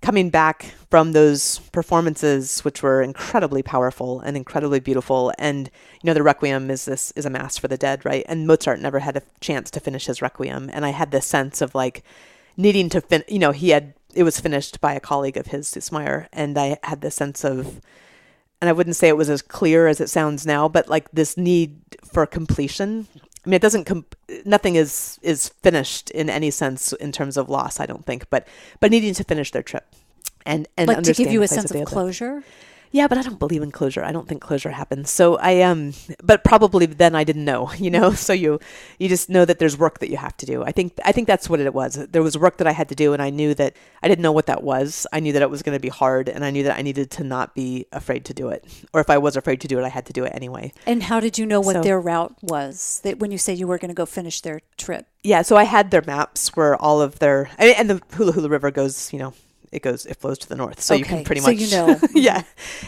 coming back from those performances, which were incredibly powerful and incredibly beautiful. And, the Requiem is a mass for the dead, right? And Mozart never had a chance to finish his Requiem. And I had this sense of needing to it was finished by a colleague of his, Meyer. And I had this sense of, and I wouldn't say it was as clear as it sounds now, but this need for completion. It doesn't, nothing is finished in any sense in terms of loss, I don't think, but needing to finish their trip and to give you a sense of closure. Yeah, but I don't believe in closure. I don't think closure happens. So but probably then I didn't know, so you just know that there's work that you have to do. I think that's what it was. There was work that I had to do, and I knew that I didn't know what that was. I knew that it was going to be hard, and I knew that I needed to not be afraid to do it. Or if I was afraid to do it, I had to do it anyway. And how did you know what their route was when you say you were going to go finish their trip? Yeah, so I had their maps where all of their, and the Hula Hula River goes, it flows to the north. So you can pretty much, yeah.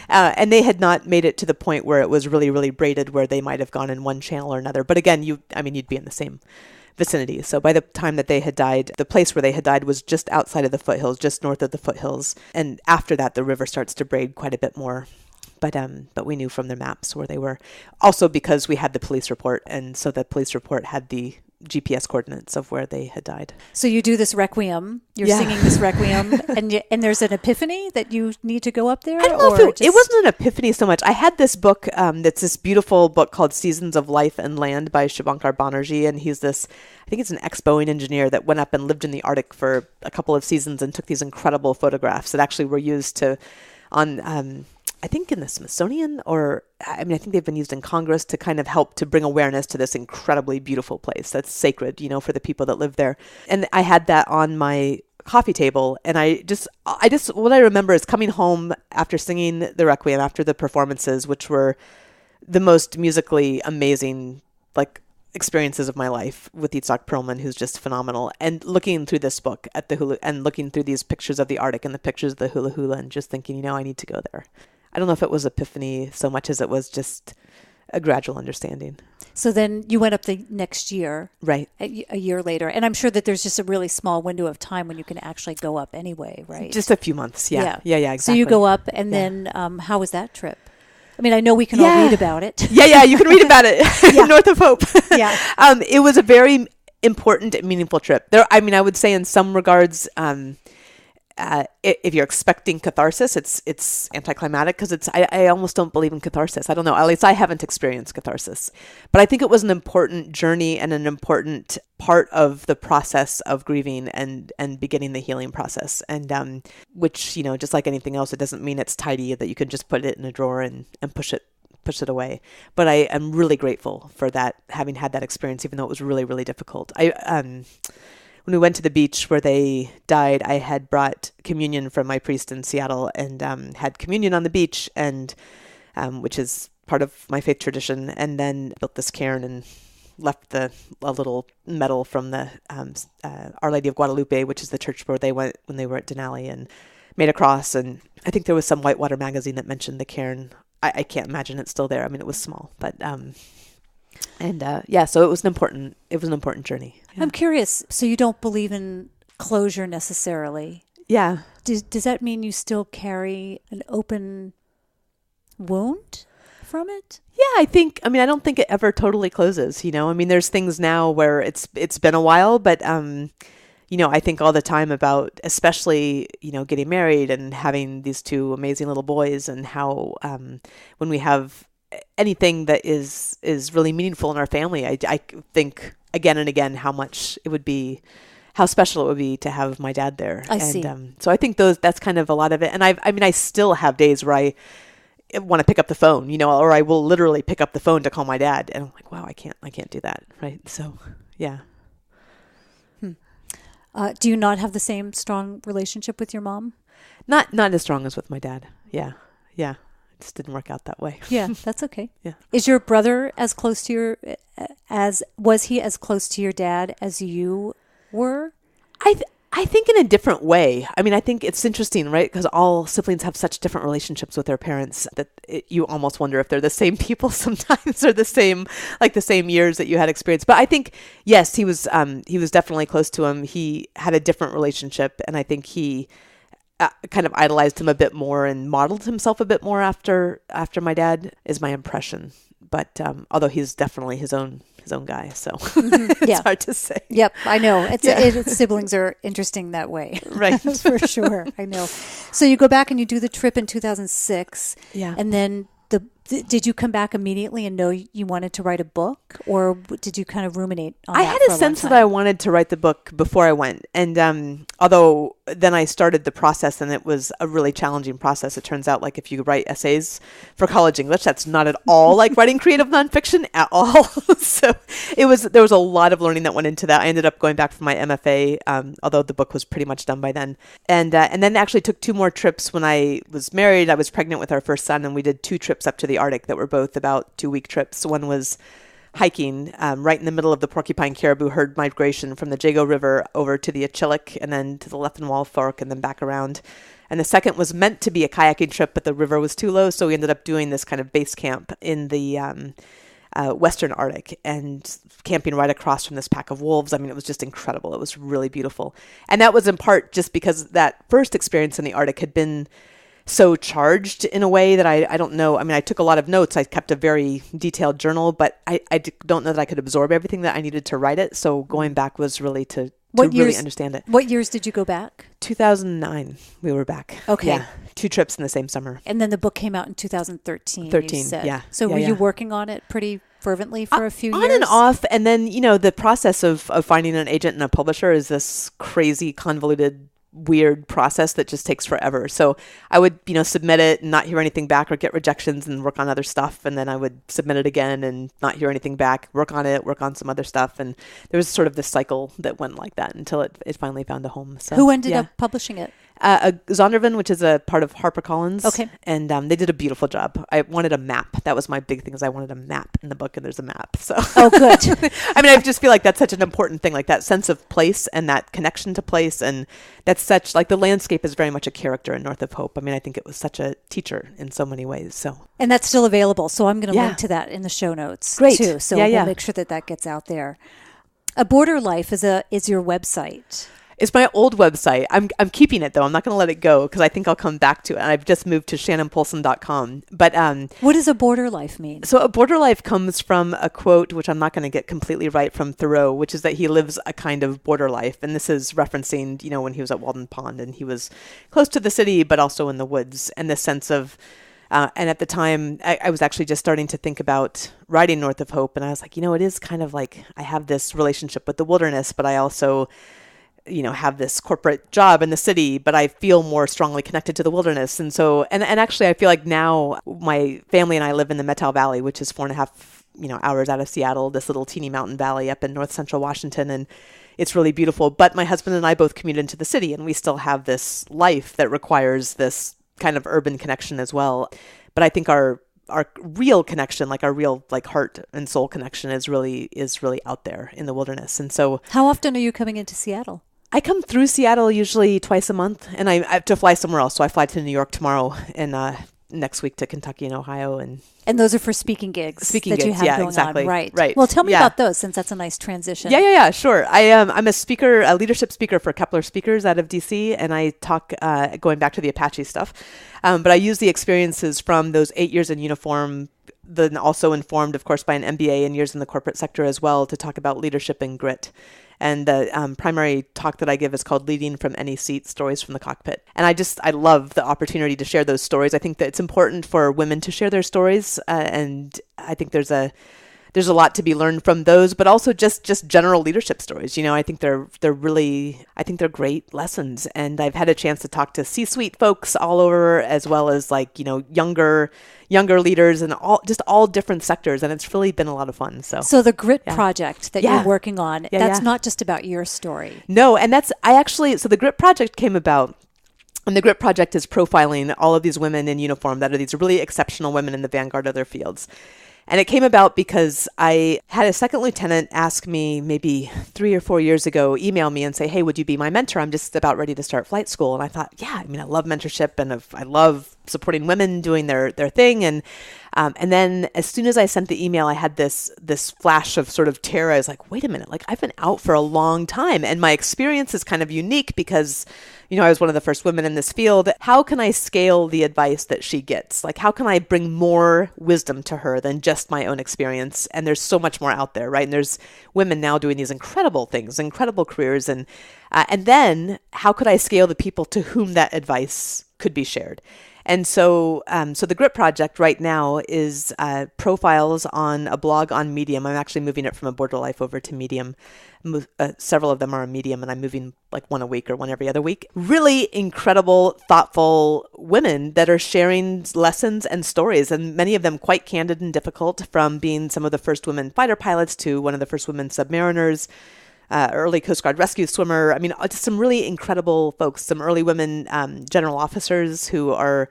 And they had not made it to the point where it was really, really braided, where they might have gone in one channel or another. But again, you'd be in the same vicinity. So by the time that they had died, the place where they had died was just outside of the foothills, just north of the foothills. And after that, the river starts to braid quite a bit more. But we knew from the maps where they were. Also because we had the police report. And so the police report had the GPS coordinates of where they had died. So you do this requiem, you're singing this requiem, and there's an epiphany that you need to go up there? I don't know if it wasn't an epiphany so much. I had this book, that's this beautiful book called Seasons of Life and Land by Shubhankar Banerjee, and he's this, I think it's an ex-Boeing engineer that went up and lived in the Arctic for a couple of seasons and took these incredible photographs that actually were used I think in the Smithsonian, I think they've been used in Congress to kind of help to bring awareness to this incredibly beautiful place that's sacred, for the people that live there. And I had that on my coffee table, and I just what I remember is coming home after singing the Requiem, after the performances, which were the most musically amazing, experiences of my life with Itzhak Perlman, who's just phenomenal, and looking through this book at the hula, and looking through these pictures of the Arctic and the pictures of the hula hula, and just thinking, I need to go there. I don't know if it was epiphany so much as it was just a gradual understanding. So then you went up the next year. Right. A year later. And I'm sure that there's just a really small window of time when you can actually go up anyway, right? Just a few months. Yeah, exactly. So you go up, and then how was that trip? I mean, I know we can all read about it. Yeah, you can read about it. North of Hope. Yeah. It was a very important and meaningful trip. I would say in some regards, if you're expecting catharsis, it's anticlimactic, because I almost don't believe in catharsis. I don't know. At least I haven't experienced catharsis. But I think it was an important journey and an important part of the process of grieving and beginning the healing process. And which, just like anything else, it doesn't mean it's tidy, that you can just put it in a drawer and push it away. But I am really grateful for that, having had that experience, even though it was really, really difficult. When we went to the beach where they died, I had brought communion from my priest in Seattle, and had communion on the beach, and which is part of my faith tradition, and then built this cairn and left a little medal from the Our Lady of Guadalupe, which is the church where they went when they were at Denali, and made a cross. And I think there was some Whitewater magazine that mentioned the cairn. I can't imagine it's still there. I mean, it was small, but so it was an important journey. Yeah. I'm curious. So you don't believe in closure necessarily? Yeah. Does that mean you still carry an open wound from it? Yeah, I don't think it ever totally closes, there's things now where it's been a while, but I think all the time about, especially, getting married and having these two amazing little boys, and how when we have anything that is really meaningful in our family, I think again and again how special it would be to have my dad there. I see. So I think that's kind of a lot of it. And I still have days where I want to pick up the phone, or I will literally pick up the phone to call my dad, and I'm like, wow, I can't do that. Right. So, yeah. Do you not have the same strong relationship with your mom? Not as strong as with my dad. Yeah. It just didn't work out that way. Yeah, that's okay. Yeah. Is your brother was he as close to your dad as you were? I think in a different way. I think it's interesting, right? Because all siblings have such different relationships with their parents that you almost wonder if they're the same people sometimes, or the same years that you had experienced. But I think, yes, he was definitely close to him. He had a different relationship, and I think he kind of idolized him a bit more and modeled himself a bit more after my dad, is my impression. But although he's definitely his own guy, so it's hard to say. Yep, I know. Siblings are interesting that way, right? For sure, I know. So you go back and you do the trip in 2006, yeah, and then Did you come back immediately and know you wanted to write a book, or did you kind of ruminate on I that had for a long sense that time? I wanted to write the book before I went. And although then I started the process and it was a really challenging process. It turns out like if you write essays for college English, that's not at all like writing creative nonfiction at all. So there was a lot of learning that went into that. I ended up going back for my MFA, although the book was pretty much done by then. And then actually took 2 more trips when I was married. I was pregnant with our first son, and we did 2 trips up to the Arctic that were both about 2-week trips. One was hiking right in the middle of the porcupine caribou herd migration from the Jago River over to the Achillik and then to the Lethenwall Fork and then back around. And the second was meant to be a kayaking trip, but the river was too low, so we ended up doing this kind of base camp in the Western Arctic and camping right across from this pack of wolves. I mean, it was just incredible. It was really beautiful. And that was in part just because that first experience in the Arctic had been so charged in a way that I don't know. I mean, I took a lot of notes. I kept a very detailed journal, but I don't know that I could absorb everything that I needed to write it. So going back was really to really understand it. What years did you go back? 2009, we were back. Okay. Yeah, 2 trips in the same summer. And then the book came out in 2013. 13, you said. yeah. So were you working on it pretty fervently for a few years? On and off. And then, the process of finding an agent and a publisher is this crazy, convoluted, weird process that just takes forever. So I would, submit it and not hear anything back or get rejections and work on other stuff. And then I would submit it again and not hear anything back, work on it, work on some other stuff. And there was sort of this cycle that went like that until it finally found a home. So who ended up publishing it? Zondervan, which is a part of HarperCollins. Okay. And they did a beautiful job. I wanted a map. That was my big thing, is I wanted a map in the book, and there's a map. So oh, good. I mean, I just feel like that's such an important thing, like that sense of place and that connection to place. And that's such, like, the landscape is very much a character in North of Hope. I mean, I think it was such a teacher in so many ways. So. And that's still available. So I'm going to link to that in the show notes. Great. Too. So we'll make sure that gets out there. A Border Life is your website. It's my old website. I'm keeping it, though. I'm not going to let it go because I think I'll come back to it. And I've just moved to shannonpolson.com. But what does a border life mean? So a border life comes from a quote, which I'm not going to get completely right, from Thoreau, which is that he lives a kind of border life. And this is referencing, when he was at Walden Pond and he was close to the city, but also in the woods, and the sense of and at the time, I was actually just starting to think about writing North of Hope. And I was like, it is kind of like I have this relationship with the wilderness, but I also have this corporate job in the city, but I feel more strongly connected to the wilderness. And so, and actually I feel like now my family and I live in the Methow Valley, which is 4.5, hours out of Seattle, this little teeny mountain valley up in north central Washington. And it's really beautiful. But my husband and I both commute into the city, and we still have this life that requires this kind of urban connection as well. But I think our real connection, like our real heart and soul connection, is really out there in the wilderness. And so, how often are you coming into Seattle? I come through Seattle usually twice a month, and I have to fly somewhere else. So I fly to New York tomorrow, and next week to Kentucky and Ohio. And those are for speaking gigs that you have going exactly. on. Right. Well, tell me about those, since that's a nice transition. Yeah, sure. I'm a speaker, a leadership speaker for Kepler Speakers out of DC, and I talk, going back to the Apache stuff, but I use the experiences from those 8 years in uniform, then also informed, of course, by an MBA and years in the corporate sector as well, to talk about leadership and grit. And the primary talk that I give is called Leading from Any Seat, Stories from the Cockpit. And I love the opportunity to share those stories. I think that it's important for women to share their stories. And I think there's a lot to be learned from those, but also just general leadership stories. I think they're great lessons. And I've had a chance to talk to C-suite folks all over, as well as younger leaders, and all different sectors. And it's really been a lot of fun. So the Grit Project that you're working on, that's not just about your story. No. And so the Grit Project came about. And the Grit Project is profiling all of these women in uniform that are these really exceptional women in the vanguard of their fields. And it came about because I had a second lieutenant ask me maybe 3 or 4 years ago, email me and say, hey, would you be my mentor? I'm just about ready to start flight school. And I thought, I love mentorship, and I love supporting women doing their thing. And then as soon as I sent the email, I had this flash of sort of terror. I was like, wait a minute, I've been out for a long time, and my experience is kind of unique because I was one of the first women in this field. How can I scale the advice that she gets? How can I bring more wisdom to her than just my own experience? And there's so much more out there, right? And there's women now doing these incredible things, incredible careers. And then how could I scale the people to whom that advice could be shared? And so so the Grit Project right now is profiles on a blog on Medium. I'm actually moving it from a Border Life over to Medium. Several of them are on Medium, and I'm moving like one a week or one every other week. Really incredible, thoughtful women that are sharing lessons and stories, and many of them quite candid and difficult, from being some of the first women fighter pilots to one of the first women submariners, early Coast Guard rescue swimmer. I mean, just some really incredible folks, some early women general officers who are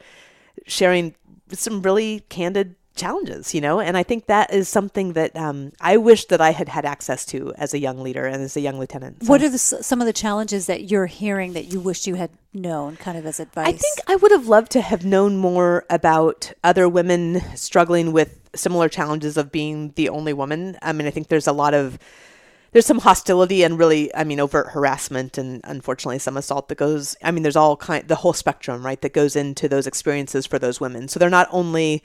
sharing some really candid challenges, and I think that is something that I wish that I had had access to as a young leader and as a young lieutenant. So, what are some of the challenges that you're hearing that you wish you had known, kind of as advice? I think I would have loved to have known more about other women struggling with similar challenges of being the only woman. I mean, I think there's there's some hostility and really, overt harassment and unfortunately some assault that goes, there's the whole spectrum, right, that goes into those experiences for those women. So they're not only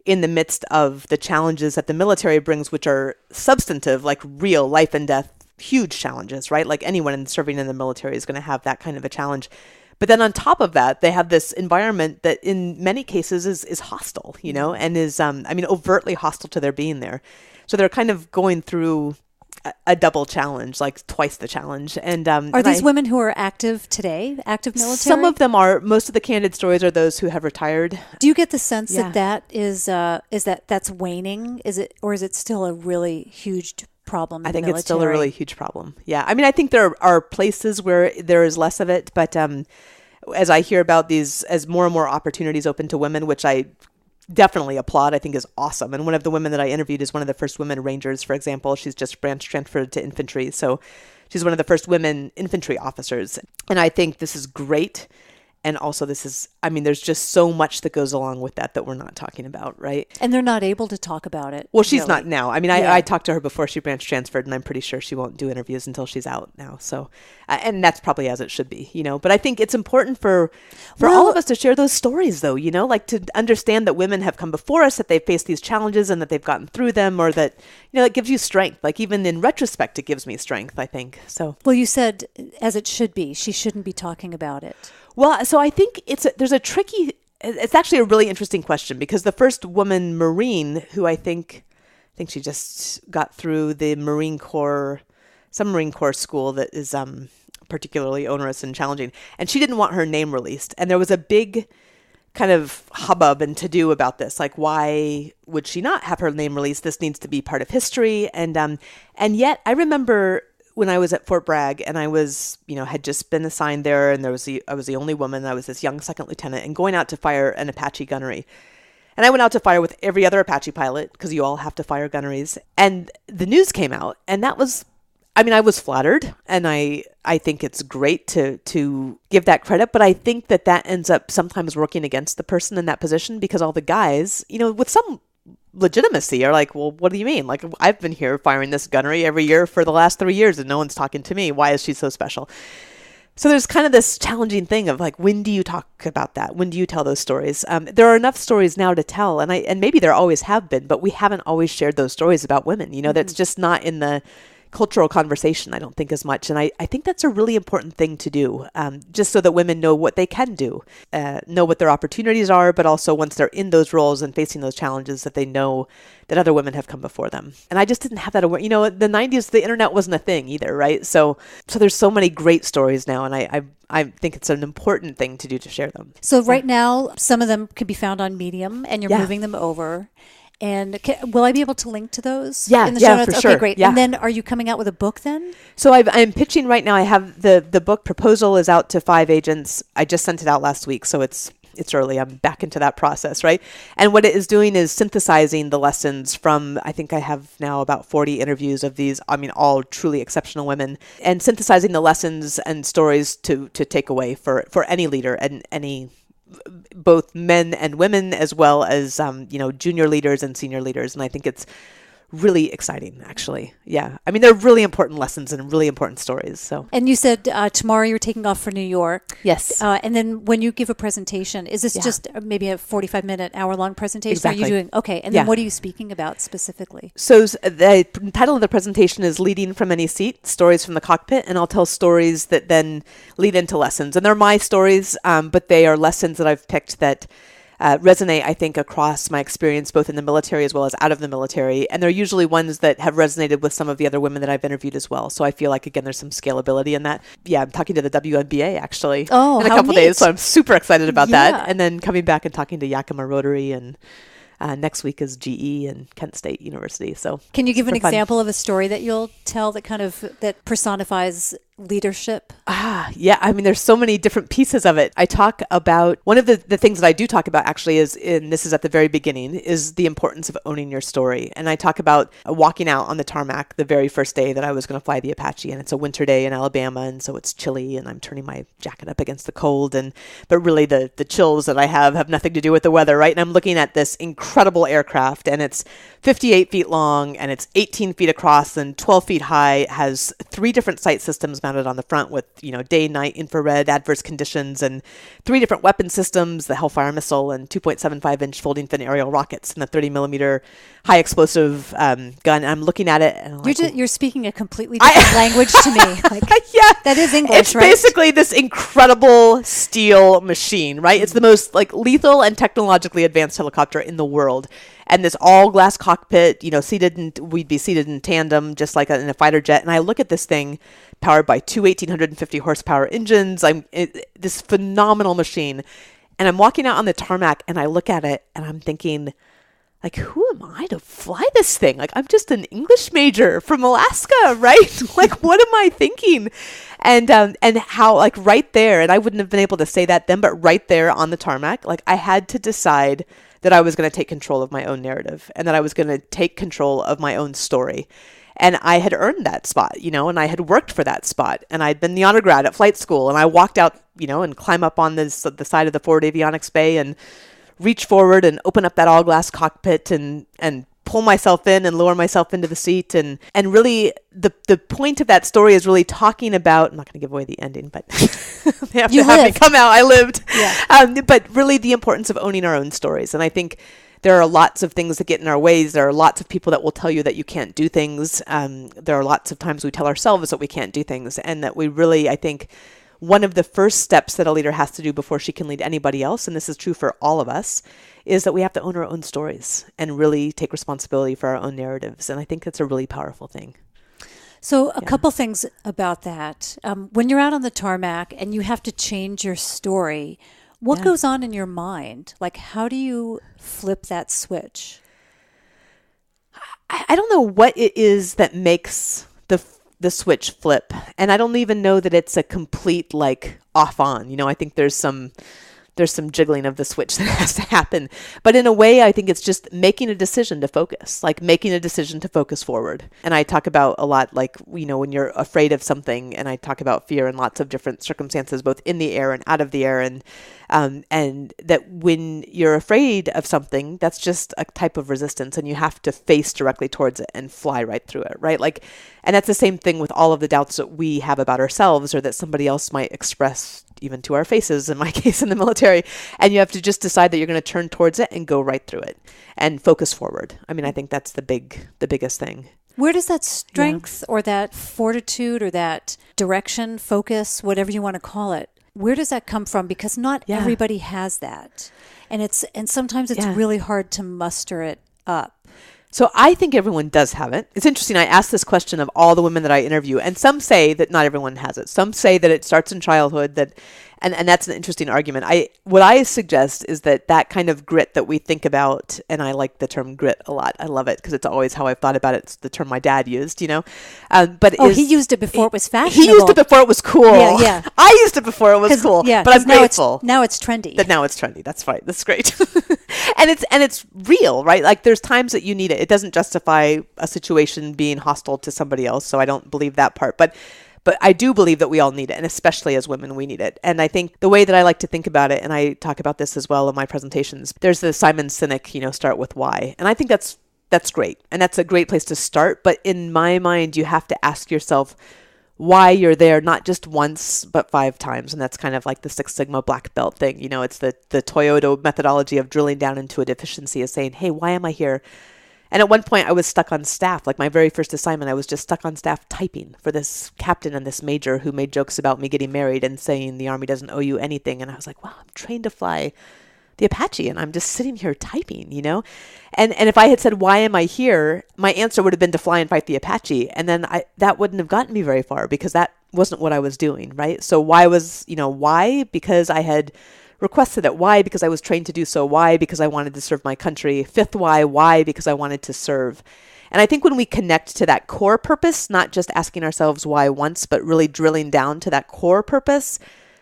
in the midst of the challenges that the military brings, which are substantive, like real life and death, huge challenges, right? Like anyone serving in the military is going to have that kind of a challenge. But then on top of that, they have this environment that in many cases is hostile, and is, overtly hostile to their being there. So they're kind of going through a double challenge, like twice the challenge. And are these women who are active today, active military? Some of them are. Most of the candid stories are those who have retired. Do you get the sense that that's waning? Is it still a really huge problem? I think it's still a really huge problem. Yeah, I think there are places where there is less of it, but as I hear about these, as more and more opportunities open to women, which I definitely applaud, I think is awesome. And one of the women that I interviewed is one of the first women Rangers, for example. She's just branch transferred to infantry. So she's one of the first women infantry officers. And I think this is great. And also there's just so much that goes along with that we're not talking about, right? And they're not able to talk about it. Well, she's not now. I talked to her before she branch transferred, and I'm pretty sure she won't do interviews until she's out now. So, and that's probably as it should be, But I think it's important for all of us to share those stories, though, like to understand that women have come before us, that they've faced these challenges and that they've gotten through them, or that, it gives you strength. Like even in retrospect, it gives me strength, I think. So. Well, you said as it should be. She shouldn't be talking about it. Well, so I think it's actually a really interesting question, because the first woman Marine, who I think she just got through the Marine Corps school that is particularly onerous and challenging, and she didn't want her name released. And there was a big kind of hubbub and to-do about this. Like, why would she not have her name released? This needs to be part of history. And yet I remember when I was at Fort Bragg and I was, had just been assigned there, and I was the only woman. I was this young second lieutenant and going out to fire an Apache gunnery. And I went out to fire with every other Apache pilot, because you all have to fire gunneries. And the news came out, and that was, I was flattered, and I think it's great to give that credit, but I think that ends up sometimes working against the person in that position, because all the guys, with some legitimacy are like, well, what do you mean? Like, I've been here firing this gunnery every year for the last 3 years and no one's talking to me. Why is she so special? So there's kind of this challenging thing of like, when do you talk about that? When do you tell those stories? There are enough stories now to tell, and maybe there always have been, but we haven't always shared those stories about women. That's just not in the cultural conversation, I don't think, as much. And I think that's a really important thing to do, just so that women know what they can do, know what their opportunities are, but also once they're in those roles and facing those challenges, that they know that other women have come before them. And I just didn't have that aware. The 90s, the internet wasn't a thing either, right? So there's so many great stories now, and I think it's an important thing to do, to share them. So right now, some of them can be found on Medium, and you're moving them over. And will I be able to link to those in the show notes? For sure. Okay, great. Yeah. And then are you coming out with a book then? So I'm pitching right now. I have the book proposal is out to 5 agents. I just sent it out last week, so it's early. I'm back into that process, right? And what it is doing is synthesizing the lessons from, I think I have now about 40 interviews of these, all truly exceptional women, and synthesizing the lessons and stories to take away for any leader and any, both men and women, as well as, junior leaders and senior leaders. And I think it's really exciting, actually. Yeah. I mean, they're really important lessons and really important stories. So. And you said tomorrow you're taking off for New York. Yes. And then when you give a presentation, is this just maybe a 45-minute, hour-long presentation? Exactly. Are you doing, okay. And then what are you speaking about specifically? So the title of the presentation is Leading from Any Seat, Stories from the Cockpit. And I'll tell stories that then lead into lessons. And they're my stories, but they are lessons that I've picked that resonate, I think, across my experience, both in the military as well as out of the military. And they're usually ones that have resonated with some of the other women that I've interviewed as well. So I feel like, again, there's some scalability in that. Yeah, I'm talking to the WNBA, actually, in a couple days. So I'm super excited about that. And then coming back and talking to Yakima Rotary, and next week is GE and Kent State University. So can you give an example of a story that you'll tell that personifies leadership? Yeah. I mean, there's so many different pieces of it. I talk about, one of the things that I do talk about actually is, and this is at the very beginning, is the importance of owning your story. And I talk about walking out on the tarmac the very first day that I was going to fly the Apache, and it's a winter day in Alabama, and so it's chilly, and I'm turning my jacket up against the cold, but really the chills that I have nothing to do with the weather, right? And I'm looking at this incredible aircraft, and it's 58 feet long, and it's 18 feet across and 12 feet high. It has 3 different sight systems mounted on the front with, day, night, infrared, adverse conditions, and 3 different weapon systems, the Hellfire missile and 2.75-inch folding fin aerial rockets and the 30-millimeter high explosive gun. And I'm looking at it, and you're speaking a completely different language to me. Yeah, that is English, it's right? It's basically this incredible steel machine, right? It's the most lethal and technologically advanced helicopter in the world. And this all glass cockpit, we'd be seated in tandem, just like in a fighter jet. And I look at this thing powered by 2 1,850 horsepower engines. This phenomenal machine. And I'm walking out on the tarmac, and I look at it, and I'm thinking, who am I to fly this thing? I'm just an English major from Alaska, right? What am I thinking? And how, right there, and I wouldn't have been able to say that then, but right there on the tarmac, I had to decide that I was going to take control of my own narrative, and that I was going to take control of my own story. And I had earned that spot, and I had worked for that spot, and I'd been the honor grad at flight school, and I walked out, and climb up on the side of the forward avionics bay and reach forward and open up that all glass cockpit and pull myself in and lower myself into the seat. And really the point of that story is really talking about, I'm not going to give away the ending, but they have to have me come out. I lived. Yeah. But really the importance of owning our own stories. And I think there are lots of things that get in our ways. There are lots of people that will tell you that you can't do things. There are lots of times we tell ourselves that we can't do things, and that we really, I think, one of the first steps that a leader has to do before she can lead anybody else, and this is true for all of us, is that we have to own our own stories and really take responsibility for our own narratives. And I think that's a really powerful thing. So a couple things about that. When you're out on the tarmac and you have to change your story, what goes on in your mind? How do you flip that switch? I don't know what it is that makes the switch flip. And I don't even know that it's a complete off on. I think there's some jiggling of the switch that has to happen. But in a way, I think it's just making a decision to focus, making a decision to focus forward. And I talk about a lot, when you're afraid of something, and I talk about fear in lots of different circumstances, both in the air and out of the air. And that when you're afraid of something, that's just a type of resistance, and you have to face directly towards it and fly right through it, right? And that's the same thing with all of the doubts that we have about ourselves, or that somebody else might express even to our faces, in my case in the military. And you have to just decide that you're going to turn towards it and go right through it and focus forward. I mean, I think that's the biggest thing. Where does that strength or that fortitude or that direction, focus, whatever you want to call it, where does that come from? Because not everybody has that. And sometimes it's really hard to muster it up. So I think everyone does have it. It's interesting. I asked this question of all the women that I interview, and some say that not everyone has it. Some say that it starts in childhood, and that's an interesting argument. What I suggest is that kind of grit that we think about, and I like the term grit a lot. I love it because it's always how I've thought about it. It's the term my dad used, he used it before it was fashionable. He used it before it was cool. Yeah. I used it before it was cool. Yeah, but I'm grateful. Now it's trendy. Now it's trendy. That's right. That's great. And it's real, right? There's times that you need it. It doesn't justify a situation being hostile to somebody else, so I don't believe that part. But I do believe that we all need it, and especially as women, we need it. And I think the way that I like to think about it, and I talk about this as well in my presentations, there's the Simon Sinek, start with why. And I think that's really that's great. And that's a great place to start. But in my mind, you have to ask yourself why you're there, not just once, but 5 times. And that's kind of like the Six Sigma black belt thing. It's the Toyota methodology of drilling down into a deficiency, is saying, hey, why am I here? And at one point I was stuck on staff, like my very first assignment, I was just stuck on staff typing for this captain and this major who made jokes about me getting married and saying the Army doesn't owe you anything. And I was like, wow, I'm trained to fly the Apache and I'm just sitting here typing, And if I had said, why am I here? My answer would have been to fly and fight the Apache. And then that wouldn't have gotten me very far because that wasn't what I was doing, right? So why? Because I had requested it. Why? Because I was trained to do so. Why? Because I wanted to serve my country. 5th why? Why? Because I wanted to serve. And I think when we connect to that core purpose, not just asking ourselves why once, but really drilling down to that core purpose,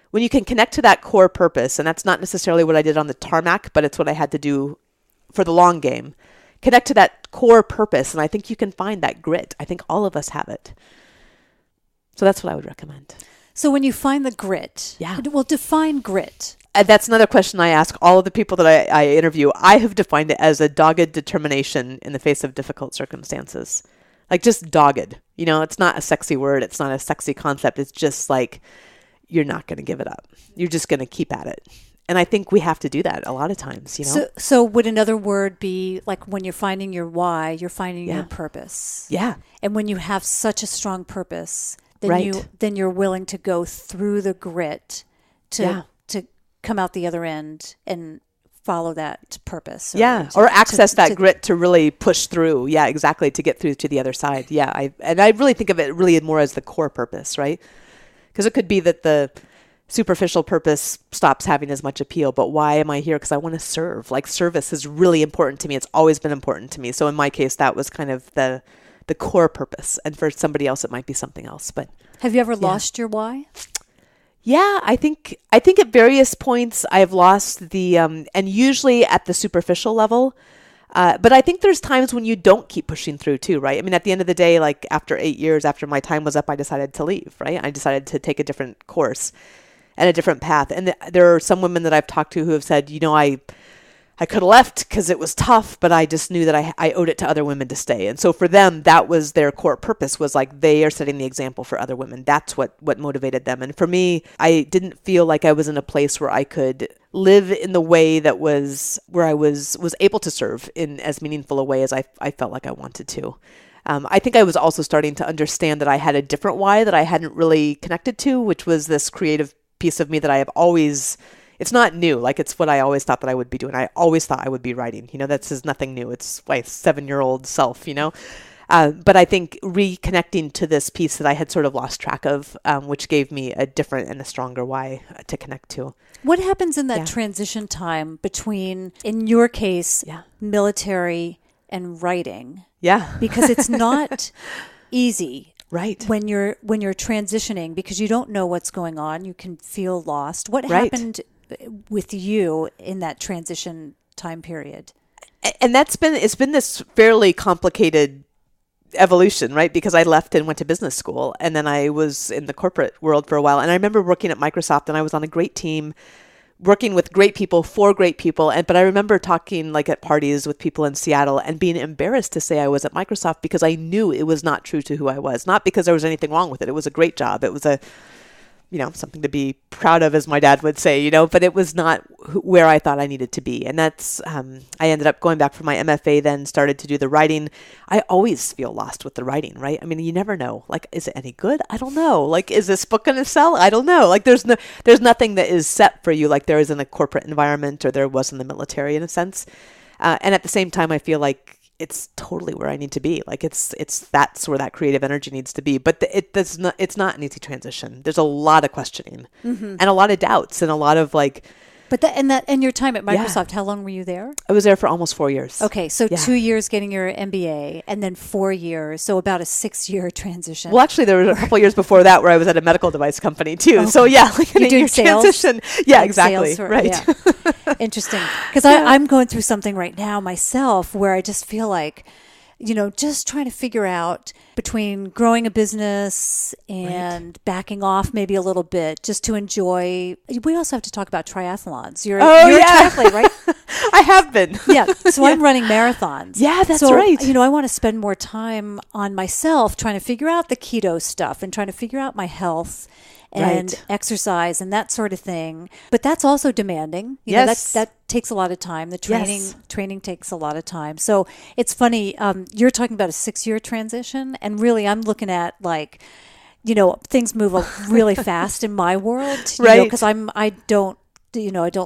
when you can connect to that core purpose, and that's not necessarily what I did on the tarmac, but it's what I had to do for the long game, connect to that core purpose, and I think you can find that grit. I think all of us have it. So that's what I would recommend. So when you find the grit, well, define grit. That's another question I ask all of the people that I interview. I have defined it as a dogged determination in the face of difficult circumstances. Like just dogged. It's not a sexy word. It's not a sexy concept. It's just like, you're not going to give it up. You're just going to keep at it. And I think we have to do that a lot of times, So would another word be like when you're finding your why, you're finding your purpose. Yeah. And when you have such a strong purpose, then you're willing to go through the grit to come out the other end and follow that purpose. Or access that grit to really push through. Yeah, exactly. To get through to the other side. Yeah. I really think of it really more as the core purpose, right? Because it could be that the superficial purpose stops having as much appeal, but why am I here? Because I want to serve. Like service is really important to me. It's always been important to me. So in my case, that was kind of the core purpose. And for somebody else, it might be something else. But have you ever lost your why? Yeah, I think at various points I've lost the, and usually at the superficial level. But I think there's times when you don't keep pushing through too, right? I mean, at the end of the day, like after 8 years, after my time was up, I decided to leave, right? I decided to take a different course and a different path. And there are some women that I've talked to who have said, I could have left because it was tough, but I just knew that I owed it to other women to stay. And so for them, that was their core purpose, was like they are setting the example for other women. That's what motivated them. And for me, I didn't feel like I was in a place where I could live in the way that was where I was able to serve in as meaningful a way as I felt like I wanted to. I think I was also starting to understand that I had a different why that I hadn't really connected to, which was this creative piece of me that I have always... It's not new. Like it's what I always thought that I would be doing. I always thought I would be writing. This is nothing new. It's my 7-year-old self, But I think reconnecting to this piece that I had sort of lost track of, which gave me a different and a stronger why to connect to. What happens in that transition time between, in your case, military and writing? Yeah. Because it's not easy. Right. When you're transitioning, because you don't know what's going on, you can feel lost. What happened with you in that transition time period? And it's been this fairly complicated evolution, right? Because I left and went to business school, and then I was in the corporate world for a while. And I remember working at Microsoft, and I was on a great team, working with great people for great people. But I remember talking like at parties with people in Seattle and being embarrassed to say I was at Microsoft because I knew it was not true to who I was. Not because there was anything wrong with it. It was a great job. It was something to be proud of, as my dad would say, but it was not where I thought I needed to be. And that's, I ended up going back for my MFA, then started to do the writing. I always feel lost with the writing, right? I mean, you never know. Like, is it any good? I don't know. Like, is this book going to sell? I don't know. Like, there's nothing that is set for you like there is in a corporate environment or there was in the military in a sense. And at the same time, I feel like it's totally where I need to be. Like that's where that creative energy needs to be. But it's not an easy transition. There's a lot of questioning and a lot of doubts and a lot of like. But and your time at Microsoft, how long were you there? I was there for almost 4 years. Okay, so 2 years getting your MBA, and then 4 years, so about a 6-year transition. Well, actually, there were a couple of years before that where I was at a medical device company too. Okay. So like you're doing sales? Transition. Yeah, like exactly. Right. Yeah. Interesting, because I'm going through something right now myself where I just feel like, just trying to figure out between growing a business and backing off maybe a little bit just to enjoy. We also have to talk about triathlons. You're a triathlete, right? I have been. Yeah. So I'm running marathons. Yeah, that's so, right. I want to spend more time on myself trying to figure out the keto stuff and trying to figure out my health and exercise and that sort of thing. But that's also demanding. You know, that takes a lot of time. The training takes a lot of time. So it's funny. You're talking about a 6-year transition, and really I'm looking at like, things move really fast in my world, because I don't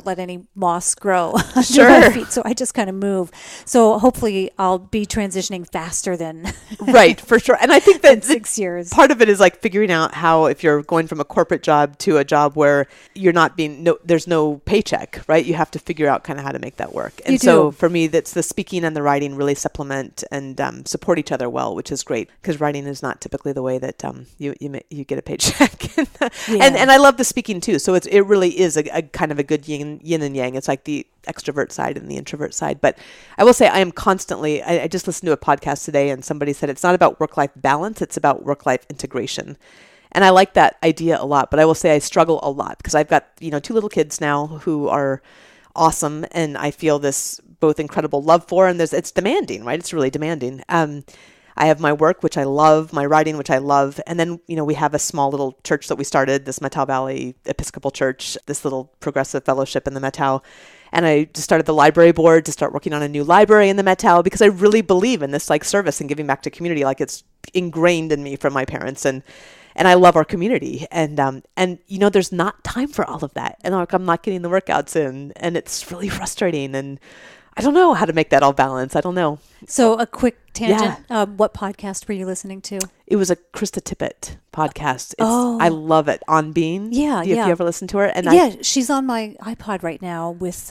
let any moss grow under my feet, so I just kind of move. So hopefully I'll be transitioning faster than right, for sure. And I think that 6 years. Part of it is like figuring out how, if you're going from a corporate job to a job where you're not there's no paycheck, right? You have to figure out kind of how to make that work. And so for me, that's the speaking and the writing really supplement and support each other well, which is great, because writing is not typically the way that you get a paycheck. And I love the speaking too. So it really is a kind of a good yin and yang. It's like the extrovert side and the introvert side. But I will say I am constantly, I just listened to a podcast today and somebody said it's not about work-life balance, it's about work-life integration. And I like that idea a lot, but I will say I struggle a lot because I've got, 2 little kids now who are awesome, and I feel this both incredible love for, and it's demanding, right? It's really demanding. I have my work, which I love, my writing, which I love. And then, we have a small little church that we started, this Methow Valley Episcopal Church, this little progressive fellowship in the Methow. And I just started the library board to start working on a new library in the Methow, because I really believe in this like service and giving back to community. Like, it's ingrained in me from my parents, and I love our community. And there's not time for all of that. And I'm not getting the workouts in, and it's really frustrating. And I don't know how to make that all balance. I don't know. So a quick tangent. Yeah. What podcast were you listening to? It was a Krista Tippett podcast. I love it. On Being. Yeah, Have you ever listened to her? And she's on my iPod right now with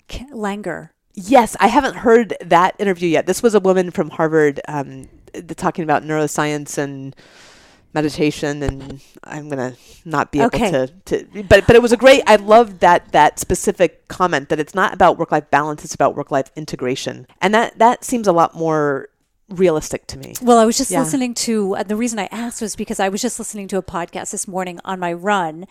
Langer. Yes, I haven't heard that interview yet. This was a woman from Harvard talking about neuroscience and meditation, and I'm going to not be able to but it was a great, I loved that specific comment that it's not about work-life balance, it's about work-life integration. And that seems a lot more realistic to me. Well, I was just listening to, the reason I asked was because I was just listening to a podcast this morning on my run,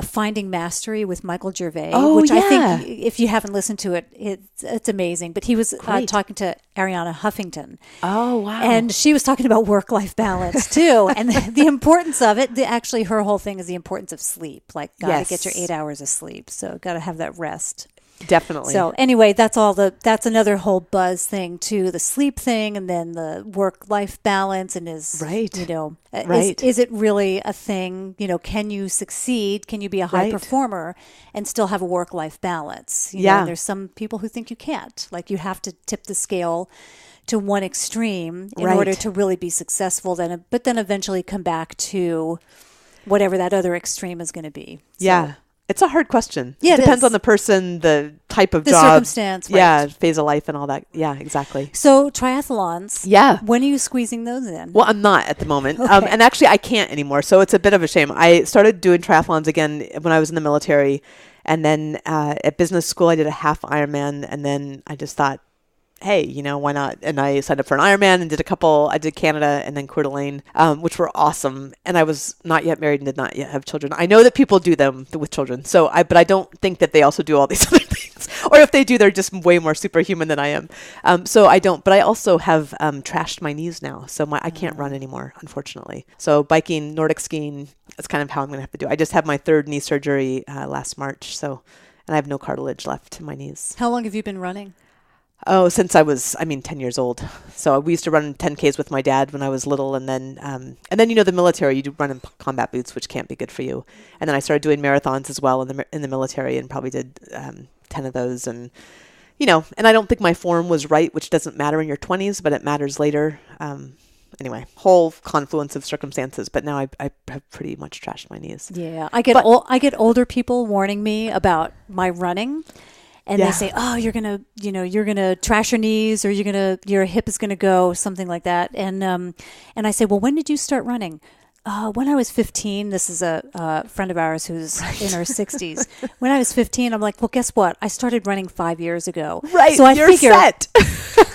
Finding Mastery with Michael Gervais, which I think if you haven't listened to it, it's amazing. But he was talking to Ariana Huffington. Oh, wow. And she was talking about work-life balance too. And the importance of it, actually her whole thing is the importance of sleep. Like, gotta get your 8 hours of sleep. So gotta have that rest. Definitely. So anyway, that's another whole buzz thing too, the sleep thing, and then the work-life balance, and is it really a thing? Can you succeed? Can you be a high performer and still have a work-life balance? You know, there's some people who think you can't. Like, you have to tip the scale to one extreme in order to really be successful. But then eventually come back to whatever that other extreme is going to be. So. Yeah. It's a hard question. Yeah, it depends on the person, the type of the job. Circumstance. Right. Phase of life and all that. Yeah, exactly. So triathlons. Yeah. When are you squeezing those in? Well, I'm not at the moment. Okay. And actually I can't anymore. So it's a bit of a shame. I started doing triathlons again when I was in the military. And then at business school, I did a half Ironman. And then I just thought, hey, why not? And I signed up for an Ironman and did a couple. I did Canada and then Coeur d'Alene, which were awesome. And I was not yet married and did not yet have children. I know that people do them with children. But I don't think that they also do all these other things. Or if they do, they're just way more superhuman than I am. So I don't. But I also have trashed my knees now. So I can't run anymore, unfortunately. So biking, Nordic skiing, that's kind of how I'm going to have to do it. I just had my 3rd knee surgery last March. And I have no cartilage left in my knees. How long have you been running? Oh, since I was, 10 years old. So we used to run 10Ks with my dad when I was little. And then, the military, you do run in combat boots, which can't be good for you. And then I started doing marathons as well in the military, and probably did 10 of those. And, and I don't think my form was right, which doesn't matter in your 20s, but it matters later. Anyway, whole confluence of circumstances. But now I have pretty much trashed my knees. Yeah. I get older people warning me about my running. And they say, oh, you're going to trash your knees, or your hip is going to go, something like that. And I say, well, when did you start running? When I was 15, this is a friend of ours who's in her 60s. When I was 15, I'm like, well, guess what? I started running 5 years ago. Right. So you're set.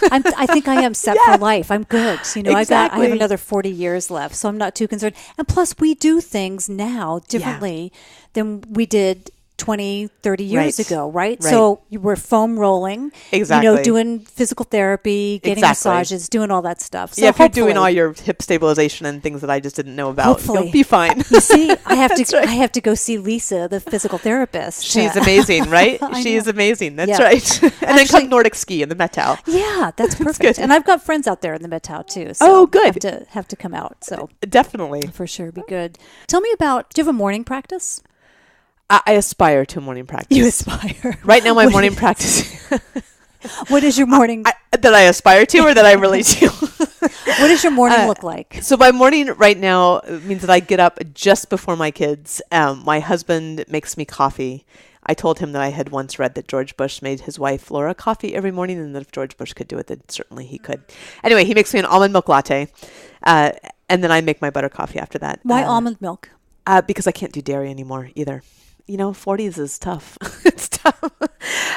I think I am set for life. I'm good. I have another 40 years left, so I'm not too concerned. And plus, we do things now differently than we did 20, 30 years Right. ago, right? Right. So you were foam rolling, Exactly. doing physical therapy, getting massages, doing all that stuff. So if you're doing all hopefully- your hip stabilization and things that I just didn't know about, Hopefully. you'll be fine. You see, I have to That's right. I have to go see Lisa, the physical therapist. She's amazing, right? I She's know. amazing. That's Yeah. right. And then Actually- come Nordic ski in the Met Towel. Yeah, that's perfect. good. And I've got friends out there in the Metau too. So Oh, good. Have to come out. So Definitely. for sure, be good. Tell me about. Do you have a morning practice? I aspire to a morning practice. You aspire. Right now, my What morning is- practice What is your morning? that I aspire to, or that I really do. What does your morning look like? So my morning right now means that I get up just before my kids. My husband makes me coffee. I told him that I had once read that George Bush made his wife Laura coffee every morning, and that if George Bush could do it, then certainly he could. Anyway, he makes me an almond milk latte, and then I make my butter coffee after that. Why almond milk? Because I can't do dairy anymore either. 40s is tough. It's tough.